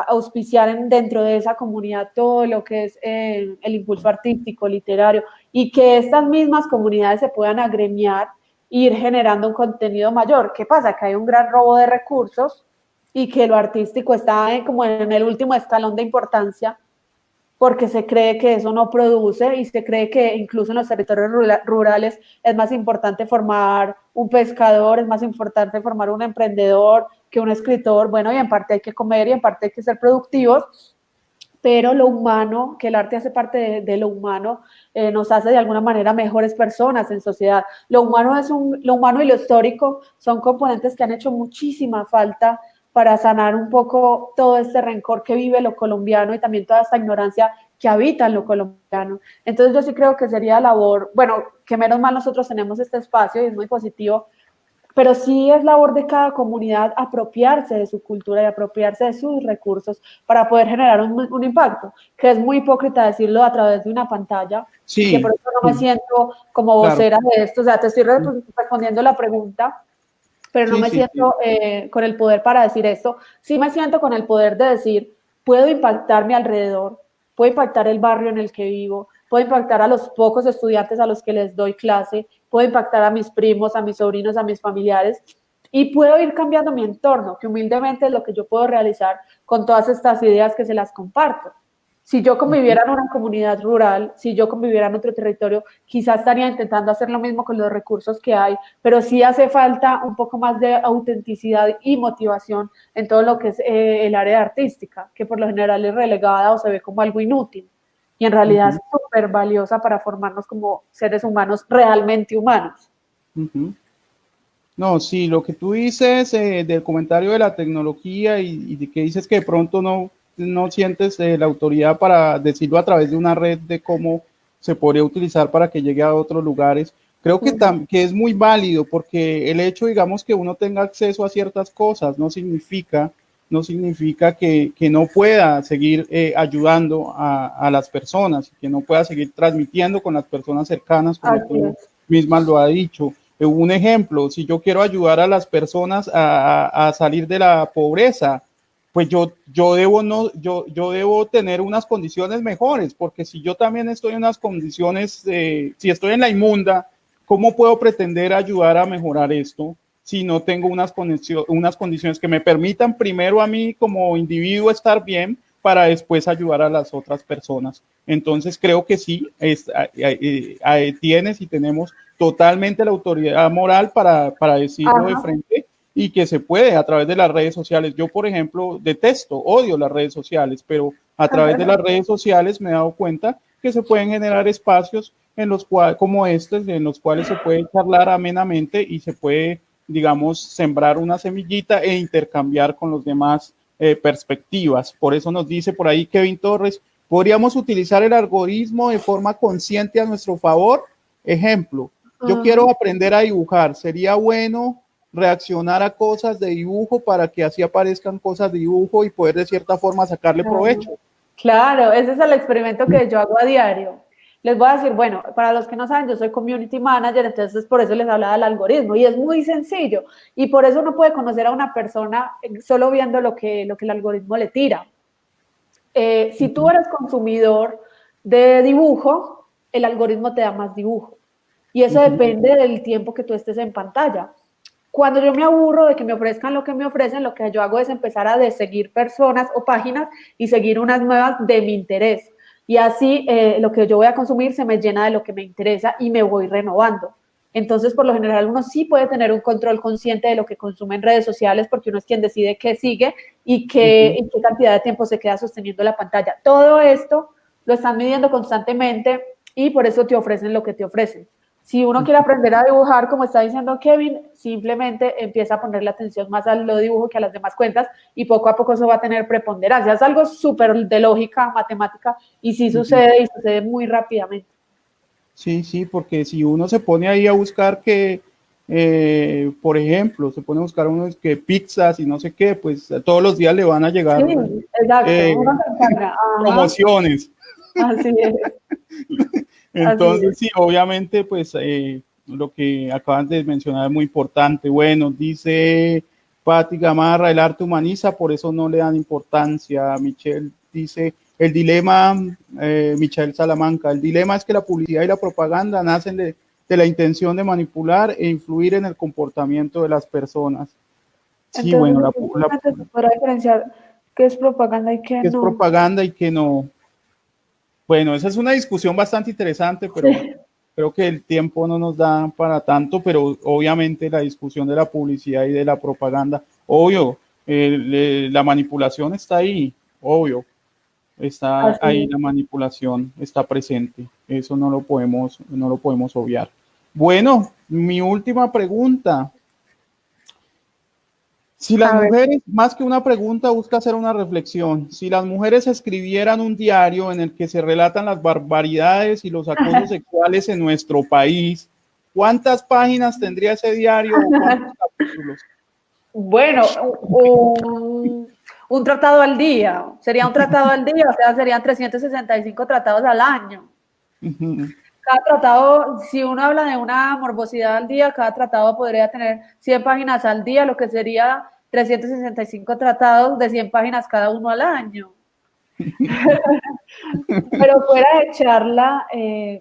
auspiciar dentro de esa comunidad todo lo que es el impulso artístico, literario, y que estas mismas comunidades se puedan agremiar e ir generando un contenido mayor. ¿Qué pasa? Que hay un gran robo de recursos y que lo artístico está como en el último escalón de importancia, porque se cree que eso no produce y se cree que incluso en los territorios rurales es más importante formar un pescador, es más importante formar un emprendedor que un escritor. Bueno, y en parte hay que comer y en parte hay que ser productivos, pero lo humano, que el arte hace parte de lo humano, nos hace de alguna manera mejores personas en sociedad. Lo humano y lo histórico son componentes que han hecho muchísima falta para sanar un poco todo este rencor que vive lo colombiano y también toda esta ignorancia que habita en lo colombiano. Entonces yo sí creo que sería labor, bueno, que menos mal nosotros tenemos este espacio y es muy positivo, pero sí es labor de cada comunidad apropiarse de su cultura y apropiarse de sus recursos para poder generar un impacto, que es muy hipócrita decirlo a través de una pantalla, Sí, que por eso no me siento como vocera de esto, o sea, te estoy respondiendo la pregunta, pero no me siento con el poder para decir esto. Sí me siento con el poder de decir, puedo impactar mi alrededor, puedo impactar el barrio en el que vivo, puedo impactar a los pocos estudiantes a los que les doy clase, puedo impactar a mis primos, a mis sobrinos, a mis familiares, y puedo ir cambiando mi entorno, que humildemente es lo que yo puedo realizar con todas estas ideas que se las comparto. Si yo conviviera en una comunidad rural, si yo conviviera en otro territorio, quizás estaría intentando hacer lo mismo con los recursos que hay, pero sí hace falta un poco más de autenticidad y motivación en todo lo que es el área artística, que por lo general es relegada o se ve como algo inútil, y en realidad es súper valiosa para formarnos como seres humanos realmente humanos. No, sí, lo que tú dices del comentario de la tecnología y de que dices que de pronto no sientes la autoridad para decirlo a través de una red de cómo se podría utilizar para que llegue a otros lugares. Creo que es muy válido porque el hecho, digamos, que uno tenga acceso a ciertas cosas no significa que no pueda seguir ayudando a las personas, que no pueda seguir transmitiendo con las personas cercanas, como tú misma lo has dicho. Un ejemplo, si yo quiero ayudar a las personas a salir de la pobreza, pues yo debo tener unas condiciones mejores, porque si yo también estoy en unas condiciones, si estoy en la inmunda, ¿cómo puedo pretender ayudar a mejorar esto si no tengo unas condiciones que me permitan primero a mí como individuo estar bien para después ayudar a las otras personas? Entonces creo que sí, tienes y tenemos totalmente la autoridad moral para decirlo de frente, y que se puede a través de las redes sociales. Yo, por ejemplo, odio las redes sociales, pero a través de las redes sociales me he dado cuenta que se pueden generar espacios en los cuales, como en los cuales se puede charlar amenamente y se puede, digamos, sembrar una semillita e intercambiar con los demás perspectivas. Por eso nos dice por ahí Kevin Torres, ¿podríamos utilizar el algoritmo de forma consciente a nuestro favor? Ejemplo, yo quiero aprender a dibujar, sería bueno reaccionar a cosas de dibujo para que así aparezcan cosas de dibujo y poder de cierta forma sacarle provecho. Claro, ese es el experimento que yo hago a diario. Les voy a decir, bueno, para los que no saben, yo soy community manager, entonces por eso les hablaba del algoritmo y es muy sencillo y por eso uno puede conocer a una persona solo viendo lo que el algoritmo le tira. Si tú eres consumidor de dibujo, el algoritmo te da más dibujo y eso depende del tiempo que tú estés en pantalla. Cuando yo me aburro de que me ofrezcan lo que me ofrecen, lo que yo hago es empezar a deseguir personas o páginas y seguir unas nuevas de mi interés. Y así lo que yo voy a consumir se me llena de lo que me interesa y me voy renovando. Entonces, por lo general, uno sí puede tener un control consciente de lo que consume en redes sociales porque uno es quien decide qué sigue y qué cantidad de tiempo se queda sosteniendo la pantalla. Todo esto lo están midiendo constantemente y por eso te ofrecen lo que te ofrecen. Si uno quiere aprender a dibujar, como está diciendo Kevin, simplemente empieza a ponerle atención más a lo dibujo que a las demás cuentas y poco a poco eso va a tener preponderancia. Es algo súper de lógica, matemática, y sí sucede y sucede muy rápidamente. Sí, porque si uno se pone ahí a buscar por ejemplo, se pone a buscar unos que pizzas y no sé qué, pues todos los días le van a llegar exacto. promociones. Así es. Entonces, sí, obviamente, pues lo que acabas de mencionar es muy importante. Bueno, dice Patti Gamarra, el arte humaniza, por eso no le dan importancia. Michelle dice, el dilema, Michelle Salamanca, el dilema es que la publicidad y la propaganda nacen de la intención de manipular e influir en el comportamiento de las personas. Sí, Entonces, bueno, se podrá diferenciar qué es propaganda y qué qué es no. propaganda y qué no. Bueno, esa es una discusión bastante interesante, pero Sí. creo que el tiempo no nos da para tanto, pero obviamente la discusión de la publicidad y de la propaganda, obvio, la manipulación está ahí, obvio, está Así ahí es. la manipulación, está presente, eso no lo podemos obviar. Bueno, mi última pregunta. Si las A ver. mujeres, más que una pregunta, busca hacer una reflexión. Si las mujeres escribieran un diario en el que se relatan las barbaridades y los acosos sexuales en nuestro país, ¿cuántas páginas tendría ese diario o cuántos capítulos? Bueno, un tratado al día, sería un tratado al día, o sea, serían 365 tratados al año. Ujú. Cada tratado, si uno habla de una morbosidad al día, cada tratado podría tener 100 páginas al día, lo que sería 365 tratados de 100 páginas cada uno al año. Pero fuera de charla,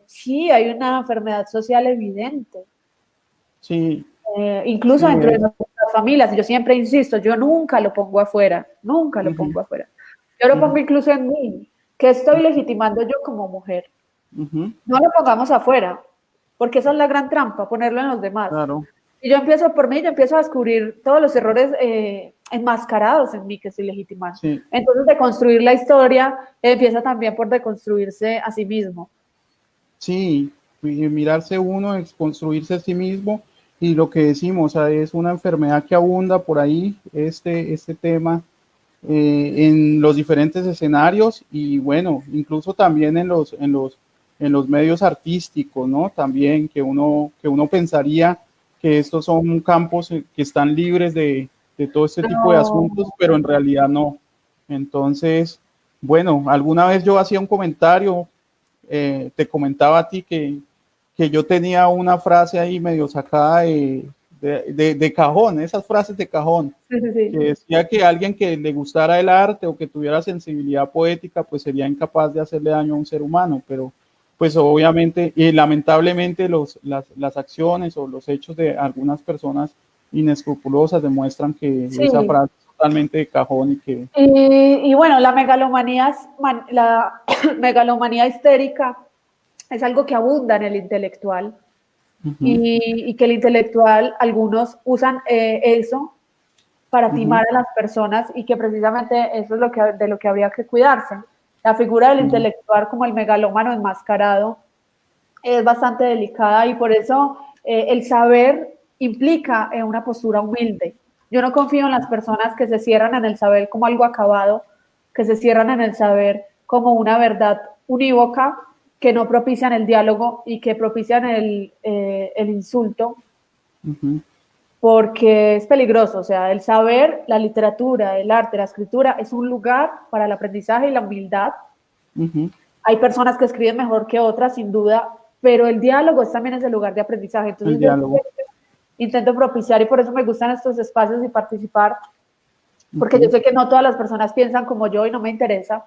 sí hay una enfermedad social evidente. Sí, Incluso sí, dentro de nuestras familias, yo siempre insisto, yo nunca lo pongo afuera, nunca lo ujú, pongo afuera. Yo lo ujú, pongo incluso en mí, que estoy legitimando yo como mujer. ujú, No lo pongamos afuera, porque esa es la gran trampa, ponerlo en los demás. claro. Y yo empiezo por mí, yo empiezo a descubrir todos los errores enmascarados en mí que estoy legitimando. Sí, Entonces, de construir la historia, empieza también por deconstruirse a sí mismo. sí, y mirarse uno, es construirse a sí mismo y lo que decimos, es una enfermedad que abunda por ahí, este tema en los diferentes escenarios y bueno, incluso también en los medios artísticos, ¿no? También que uno pensaría que estos son campos que están libres de todo este tipo de No, asuntos, pero en realidad no. Entonces, bueno, alguna vez yo hacía un comentario, te comentaba a ti que yo tenía una frase ahí medio sacada de cajón, esas frases de cajón sí, sí, que sí. decía que alguien que le gustara el arte o que tuviera sensibilidad poética, pues sería incapaz de hacerle daño a un ser humano, pero pues obviamente y lamentablemente las acciones o los hechos de algunas personas inescrupulosas demuestran que esa Sí. frase es totalmente de cajón y que Y bueno, la megalomanía, la megalomanía histérica es algo que abunda en el intelectual uh-huh, y que el intelectual, algunos usan eso para uh-huh, timar a las personas y que precisamente eso es de lo que habría que cuidarse. La figura del uh-huh, intelectual como el megalómano enmascarado es bastante delicada y por eso el saber implica una postura humilde. Yo no confío en las personas que se cierran en el saber como algo acabado, que se cierran en el saber como una verdad unívoca, que no propician el diálogo y que propician el insulto, uh-huh, porque es peligroso. O sea, el saber, la literatura, el arte, la escritura es un lugar para el aprendizaje y la humildad. uh-huh, Hay personas que escriben mejor que otras, sin duda, pero el diálogo es también ese lugar de aprendizaje. el Entonces yo diálogo. intento propiciar y por eso me gustan estos espacios y participar, porque yo Uh-huh. sé que no todas las personas piensan como yo y no me interesa,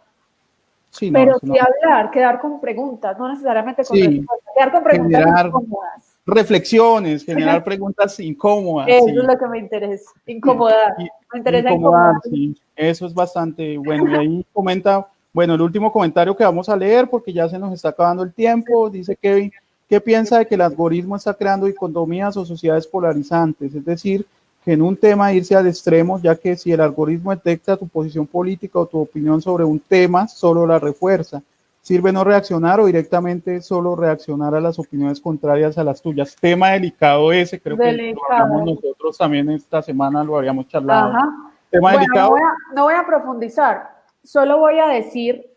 Sí, no, pero eso no. sí hablar, quedar con preguntas, no necesariamente con Sí, respuestas, quedar con preguntas generar incómodas. reflexiones, generar preguntas incómodas, Eso es sí. lo que me interesa, incomodar. Y Me interesa incomodar, incomodar. sí, eso es bastante bueno. Y ahí comenta, bueno, el último comentario que vamos a leer, porque ya se nos está acabando el tiempo, dice Kevin, ¿qué piensa de que el algoritmo está creando dicotomías o sociedades polarizantes? Es decir, que en un tema irse al extremo, ya que si el algoritmo detecta tu posición política o tu opinión sobre un tema, solo la refuerza. Sirve no reaccionar o directamente solo reaccionar a las opiniones contrarias a las tuyas. Tema delicado ese, creo que lo hablamos Delicado. nosotros también esta semana, lo habíamos charlado. Ajá. Tema Bueno, delicado. no voy a profundizar, solo voy a decir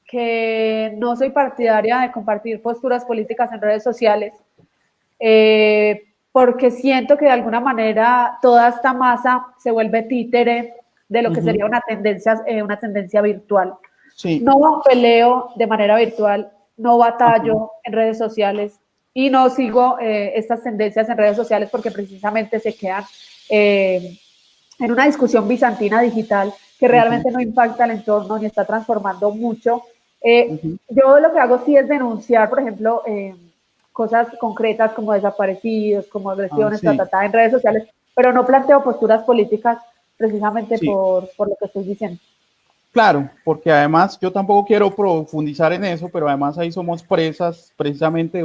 que no soy partidaria de compartir posturas políticas en redes sociales, porque siento que de alguna manera toda esta masa se vuelve títere de lo que sería una tendencia virtual. Sí. No peleo de manera virtual, no batallo en redes sociales y no sigo estas tendencias en redes sociales porque precisamente se quedan en una discusión bizantina digital que realmente no impacta el entorno ni está transformando mucho. Yo lo que hago sí es denunciar, por ejemplo, cosas concretas como desaparecidos, como agresiones, Sí. en redes sociales, pero no planteo posturas políticas precisamente Sí. por lo que estoy diciendo. Claro, porque además yo tampoco quiero profundizar en eso, pero además ahí somos presas precisamente de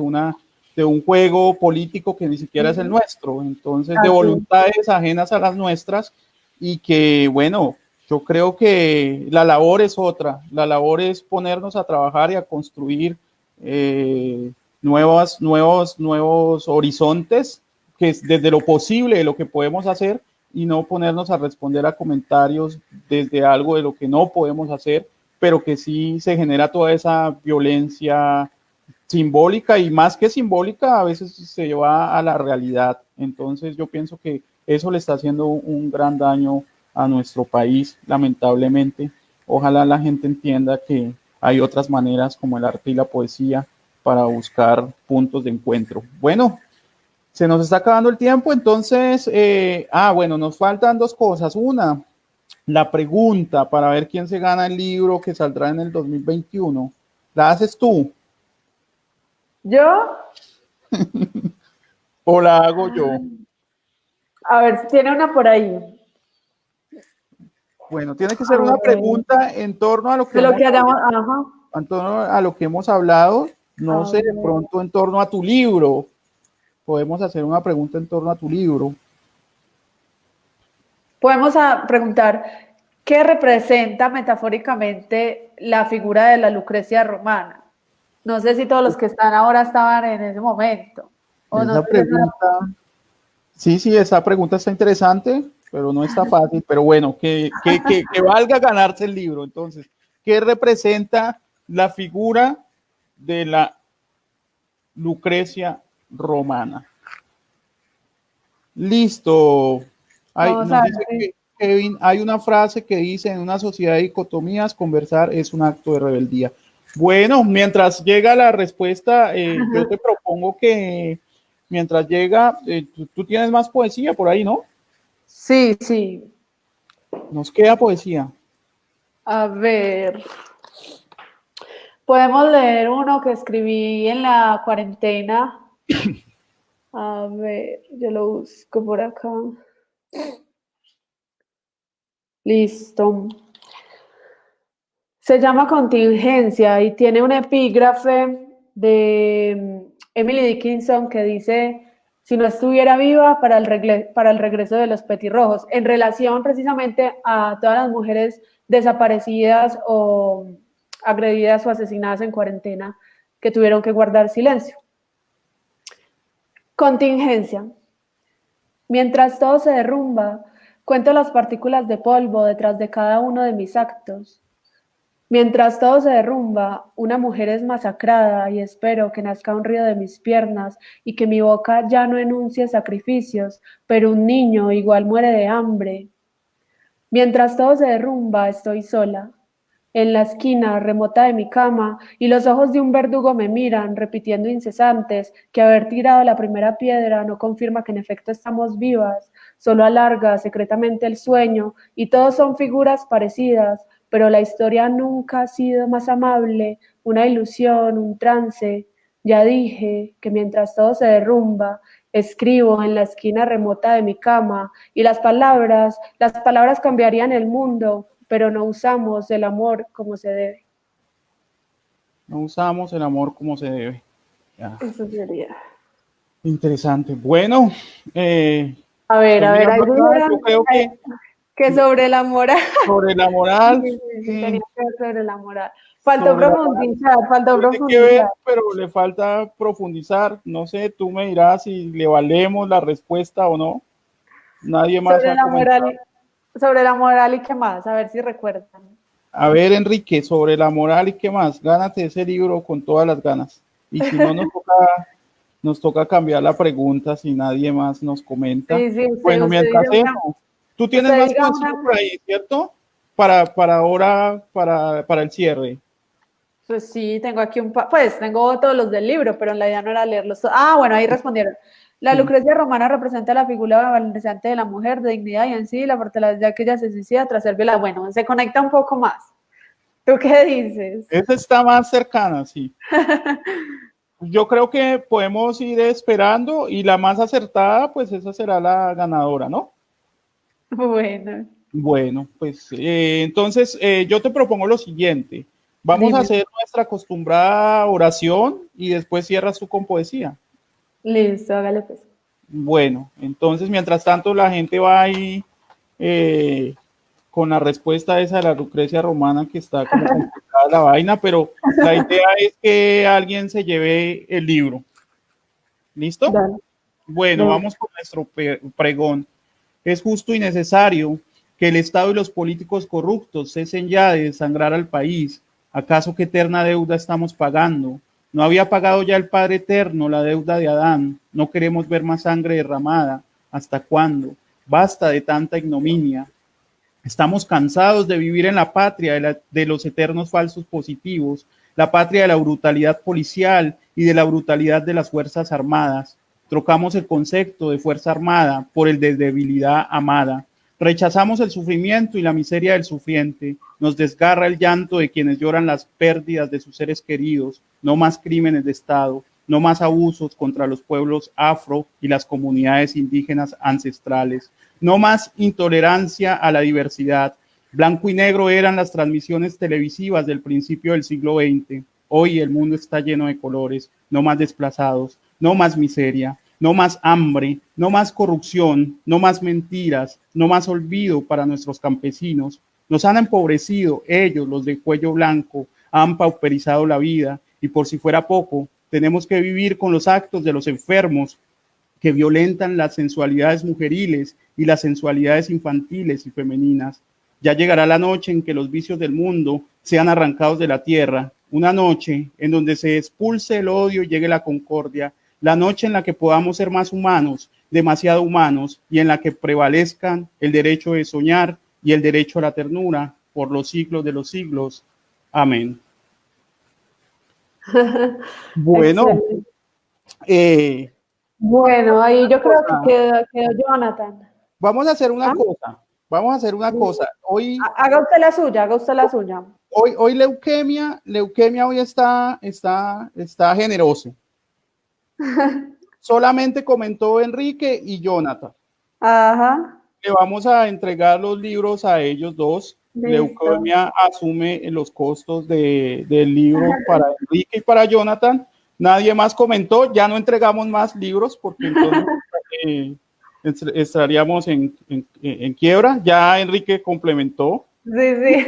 un juego político que ni siquiera es el nuestro, entonces de voluntades ajenas a las nuestras y que, bueno, yo creo que la labor es otra, la labor es ponernos a trabajar y a construir nuevos horizontes, que es desde lo posible, de lo que podemos hacer, y no ponernos a responder a comentarios desde algo de lo que no podemos hacer, pero que sí se genera toda esa violencia simbólica y más que simbólica, a veces se lleva a la realidad. Entonces yo pienso que eso le está haciendo un gran daño a nuestro país, lamentablemente. Ojalá la gente entienda que hay otras maneras como el arte y la poesía para buscar puntos de encuentro. Bueno, se nos está acabando el tiempo, entonces, bueno, nos faltan dos cosas. Una, la pregunta para ver quién se gana el libro que saldrá en el 2021. ¿La haces tú? ¿Yo? ¿O la hago yo? A ver, tiene una por ahí. Bueno, tiene que ser una pregunta en torno a lo que, en torno a lo que hemos hablado. No sé, de pronto en torno a tu libro. Podemos hacer una pregunta en torno a tu libro. Podemos preguntar, ¿qué representa metafóricamente la figura de la Lucrecia romana? No sé si todos los que están ahora estaban en ese momento. Esa pregunta, sí, esa pregunta está interesante, pero no está fácil. Pero bueno, que valga ganarse el libro. Entonces, ¿qué representa la figura de la Lucrecia romana? Listo. Nos dice que Kevin, hay una frase que dice: en una sociedad de dicotomías, conversar es un acto de rebeldía. Bueno, mientras llega la respuesta, yo te propongo que mientras llega, tú tienes más poesía por ahí, ¿no? Sí, sí. Nos queda poesía. A ver. Podemos leer uno que escribí en la cuarentena. A ver, yo lo busco por acá. Listo. Se llama Contingencia y tiene un epígrafe de Emily Dickinson que dice: si no estuviera viva para el regreso de los petirrojos, en relación precisamente a todas las mujeres desaparecidas o agredidas o asesinadas en cuarentena que tuvieron que guardar silencio. Contingencia. Mientras todo se derrumba, cuento las partículas de polvo detrás de cada uno de mis actos. Mientras todo se derrumba, una mujer es masacrada y espero que nazca un río de mis piernas y que mi boca ya no enuncie sacrificios, pero un niño igual muere de hambre. Mientras todo se derrumba, estoy sola, en la esquina remota de mi cama, y los ojos de un verdugo me miran, repitiendo incesantes que haber tirado la primera piedra no confirma que en efecto estamos vivas, solo alarga secretamente el sueño, y todos son figuras parecidas, pero la historia nunca ha sido más amable, una ilusión, un trance. Ya dije que mientras todo se derrumba, escribo en la esquina remota de mi cama, y las palabras cambiarían el mundo, pero no usamos el amor como se debe. No usamos el amor como se debe. Ya. Eso sería. Interesante. Bueno, a ver, yo creo que sobre la moral. Sobre la moral. Sí, tenía que ver sobre la moral. Faltó profundizar. Tiene que ver, pero le falta profundizar. No sé, tú me dirás si le valemos la respuesta o no. Nadie más sobre la moral y qué más, a ver si recuerdan. A ver, Enrique, sobre la moral y qué más. Gánate ese libro con todas las ganas. Y si no, nos toca cambiar la pregunta si nadie más nos comenta. Sí, bueno, mientras eso, tú tienes más poesía por ahí, ¿cierto? para ahora, para el cierre? Pues sí, tengo aquí pues tengo todos los del libro, pero la idea no era leerlos. Ah, bueno, ahí respondieron. La Lucrecia romana representa la figura valenciante de la mujer, de dignidad y en sí la fortaleza que ella se suicida tras ser violada. Bueno, se conecta un poco más. ¿Tú qué dices? Esa está más cercana, sí. Yo creo que podemos ir esperando y la más acertada, pues esa será la ganadora, ¿no? Bueno. Bueno, pues entonces yo te propongo lo siguiente. Vamos a Dime. hacer nuestra acostumbrada oración y después cierras tú con poesía. Listo, hágale pues. Bueno, entonces mientras tanto la gente va ahí eh, con la respuesta esa de la Lucrecia romana que está como complicada la vaina, pero la idea es que alguien se lleve el libro. ¿Listo? Dale. Bueno, vamos con nuestro pregón. Es justo y necesario que el Estado y los políticos corruptos cesen ya de desangrar al país. ¿Acaso qué eterna deuda estamos pagando? ¿No había pagado ya el Padre Eterno la deuda de Adán? No queremos ver más sangre derramada. ¿Hasta cuándo? Basta de tanta ignominia. Estamos cansados de vivir en la patria de los eternos falsos positivos, la patria de la brutalidad policial y de la brutalidad de las Fuerzas Armadas. Trocamos el concepto de fuerza armada por el de debilidad amada. Rechazamos el sufrimiento y la miseria del sufriente. Nos desgarra el llanto de quienes lloran las pérdidas de sus seres queridos. No más crímenes de Estado, no más abusos contra los pueblos afro y las comunidades indígenas ancestrales. No más intolerancia a la diversidad. Blanco y negro eran las transmisiones televisivas del principio del siglo XX. Hoy el mundo está lleno de colores. No más desplazados, no más miseria, no más hambre, no más corrupción, no más mentiras, no más olvido para nuestros campesinos. Nos han empobrecido ellos, los de cuello blanco, han pauperizado la vida y por si fuera poco, tenemos que vivir con los actos de los enfermos que violentan las sensualidades mujeriles y las sensualidades infantiles y femeninas. Ya llegará la noche en que los vicios del mundo sean arrancados de la tierra, una noche en donde se expulse el odio y llegue la concordia, la noche en la que podamos ser más humanos, demasiado humanos, y en la que prevalezcan el derecho de soñar y el derecho a la ternura por los siglos de los siglos. Amén. Bueno, Bueno, ahí yo creo que quedó Jonathan. vamos a hacer una cosa. Vamos a hacer una cosa. Hoy, Haga usted la suya, haga usted la suya. hoy leuquemia hoy está generoso. Solamente comentó Enrique y Jonathan. Ajá. Le vamos a entregar los libros a ellos dos. Listo. Leuquemia asume los costos del libro para Enrique y para Jonathan. Nadie más comentó. Ya no entregamos más libros porque entonces estaríamos en quiebra. Ya Enrique complementó. Sí.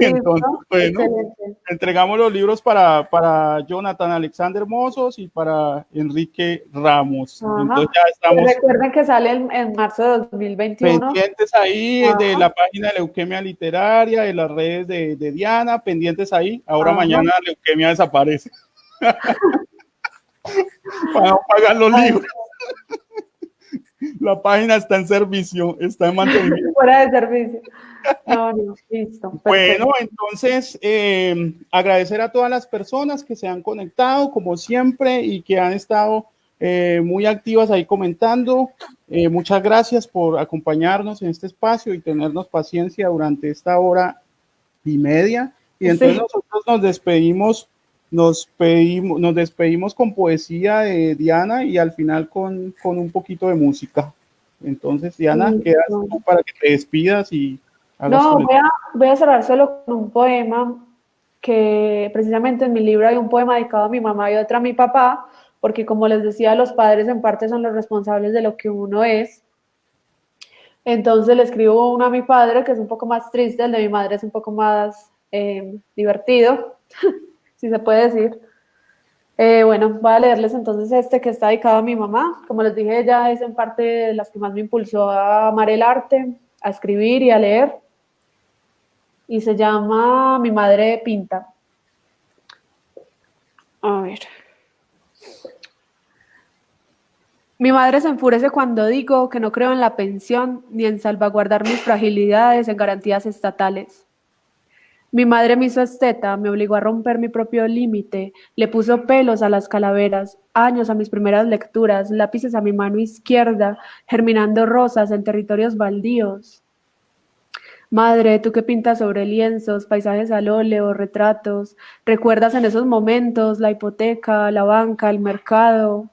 Entonces, bueno, excelente. entregamos los libros para Jonathan Alexander Mozos y para Enrique Ramos. Ajá. Entonces ya estamos. Recuerden que sale en marzo de 2021. Pendientes ahí Ajá. de la página de Leuquemia Literaria, de las redes de Diana, pendientes ahí. Ahora Ajá. mañana Leuquemia desaparece. Para no pagar los libros. La página está en servicio, está en mantenimiento. Fuera de servicio. No, listo. Bueno, Perfecto. entonces agradecer a todas las personas que se han conectado, como siempre, y que han estado muy activas ahí comentando. Muchas gracias por acompañarnos en este espacio y tenernos paciencia durante esta hora y media. Y entonces nosotros nos despedimos con poesía de Diana y al final con un poquito de música. Entonces, Diana, quedas tú para que te despidas y hagas. No, voy a cerrar solo con un poema que precisamente en mi libro hay un poema dedicado a mi mamá y otro a mi papá, porque como les decía, los padres en parte son los responsables de lo que uno es. Entonces le escribo uno a mi padre, que es un poco más triste, el de mi madre es un poco más divertido, si se puede decir. Bueno, voy a leerles entonces este que está dedicado a mi mamá. Como les dije, ella es en parte de las que más me impulsó a amar el arte, a escribir y a leer. Y se llama Mi madre pinta. A ver. Mi madre se enfurece cuando digo que no creo en la pensión ni en salvaguardar mis fragilidades en garantías estatales. Mi madre me hizo esteta, me obligó a romper mi propio límite, le puso pelos a las calaveras, años a mis primeras lecturas, lápices a mi mano izquierda, germinando rosas en territorios baldíos. Madre, tú que pintas sobre lienzos, paisajes al óleo, retratos, ¿recuerdas en esos momentos la hipoteca, la banca, el mercado?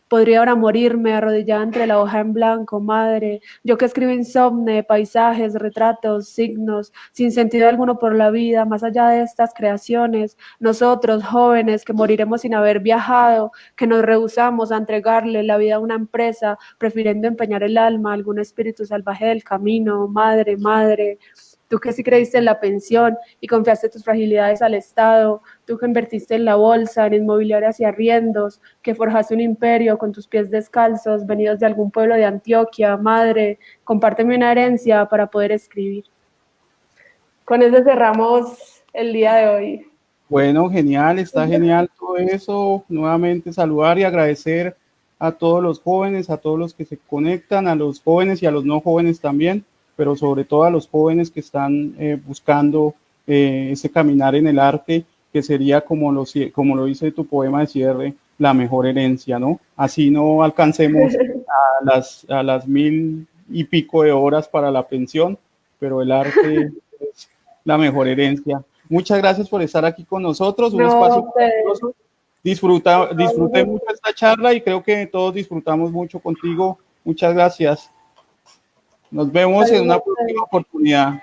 Podría ahora morirme arrodillada entre la hoja en blanco, madre. Yo que escribo insomne, paisajes, retratos, signos, sin sentido alguno por la vida, más allá de estas creaciones, nosotros, jóvenes, que moriremos sin haber viajado, que nos rehusamos a entregarle la vida a una empresa, prefiriendo empeñar el alma a algún espíritu salvaje del camino, madre, madre. Tú que sí creíste en la pensión y confiaste tus fragilidades al Estado, tú que invertiste en la bolsa, en inmobiliarias y arriendos, que forjaste un imperio con tus pies descalzos, venidos de algún pueblo de Antioquia, madre, compárteme una herencia para poder escribir. Con eso cerramos el día de hoy. Bueno, genial, está genial todo eso. Nuevamente saludar y agradecer a todos los jóvenes, a todos los que se conectan, a los jóvenes y a los no jóvenes también, pero sobre todo a los jóvenes que están buscando ese caminar en el arte, que sería como lo dice tu poema de cierre, la mejor herencia, ¿no? Así no alcancemos a las 1000 y pico de horas para la pensión, pero el arte es la mejor herencia. Muchas gracias por estar aquí con nosotros, un espacio maravilloso. Disfruté mucho esta charla y creo que todos disfrutamos mucho contigo. Muchas gracias. Nos vemos en una próxima oportunidad.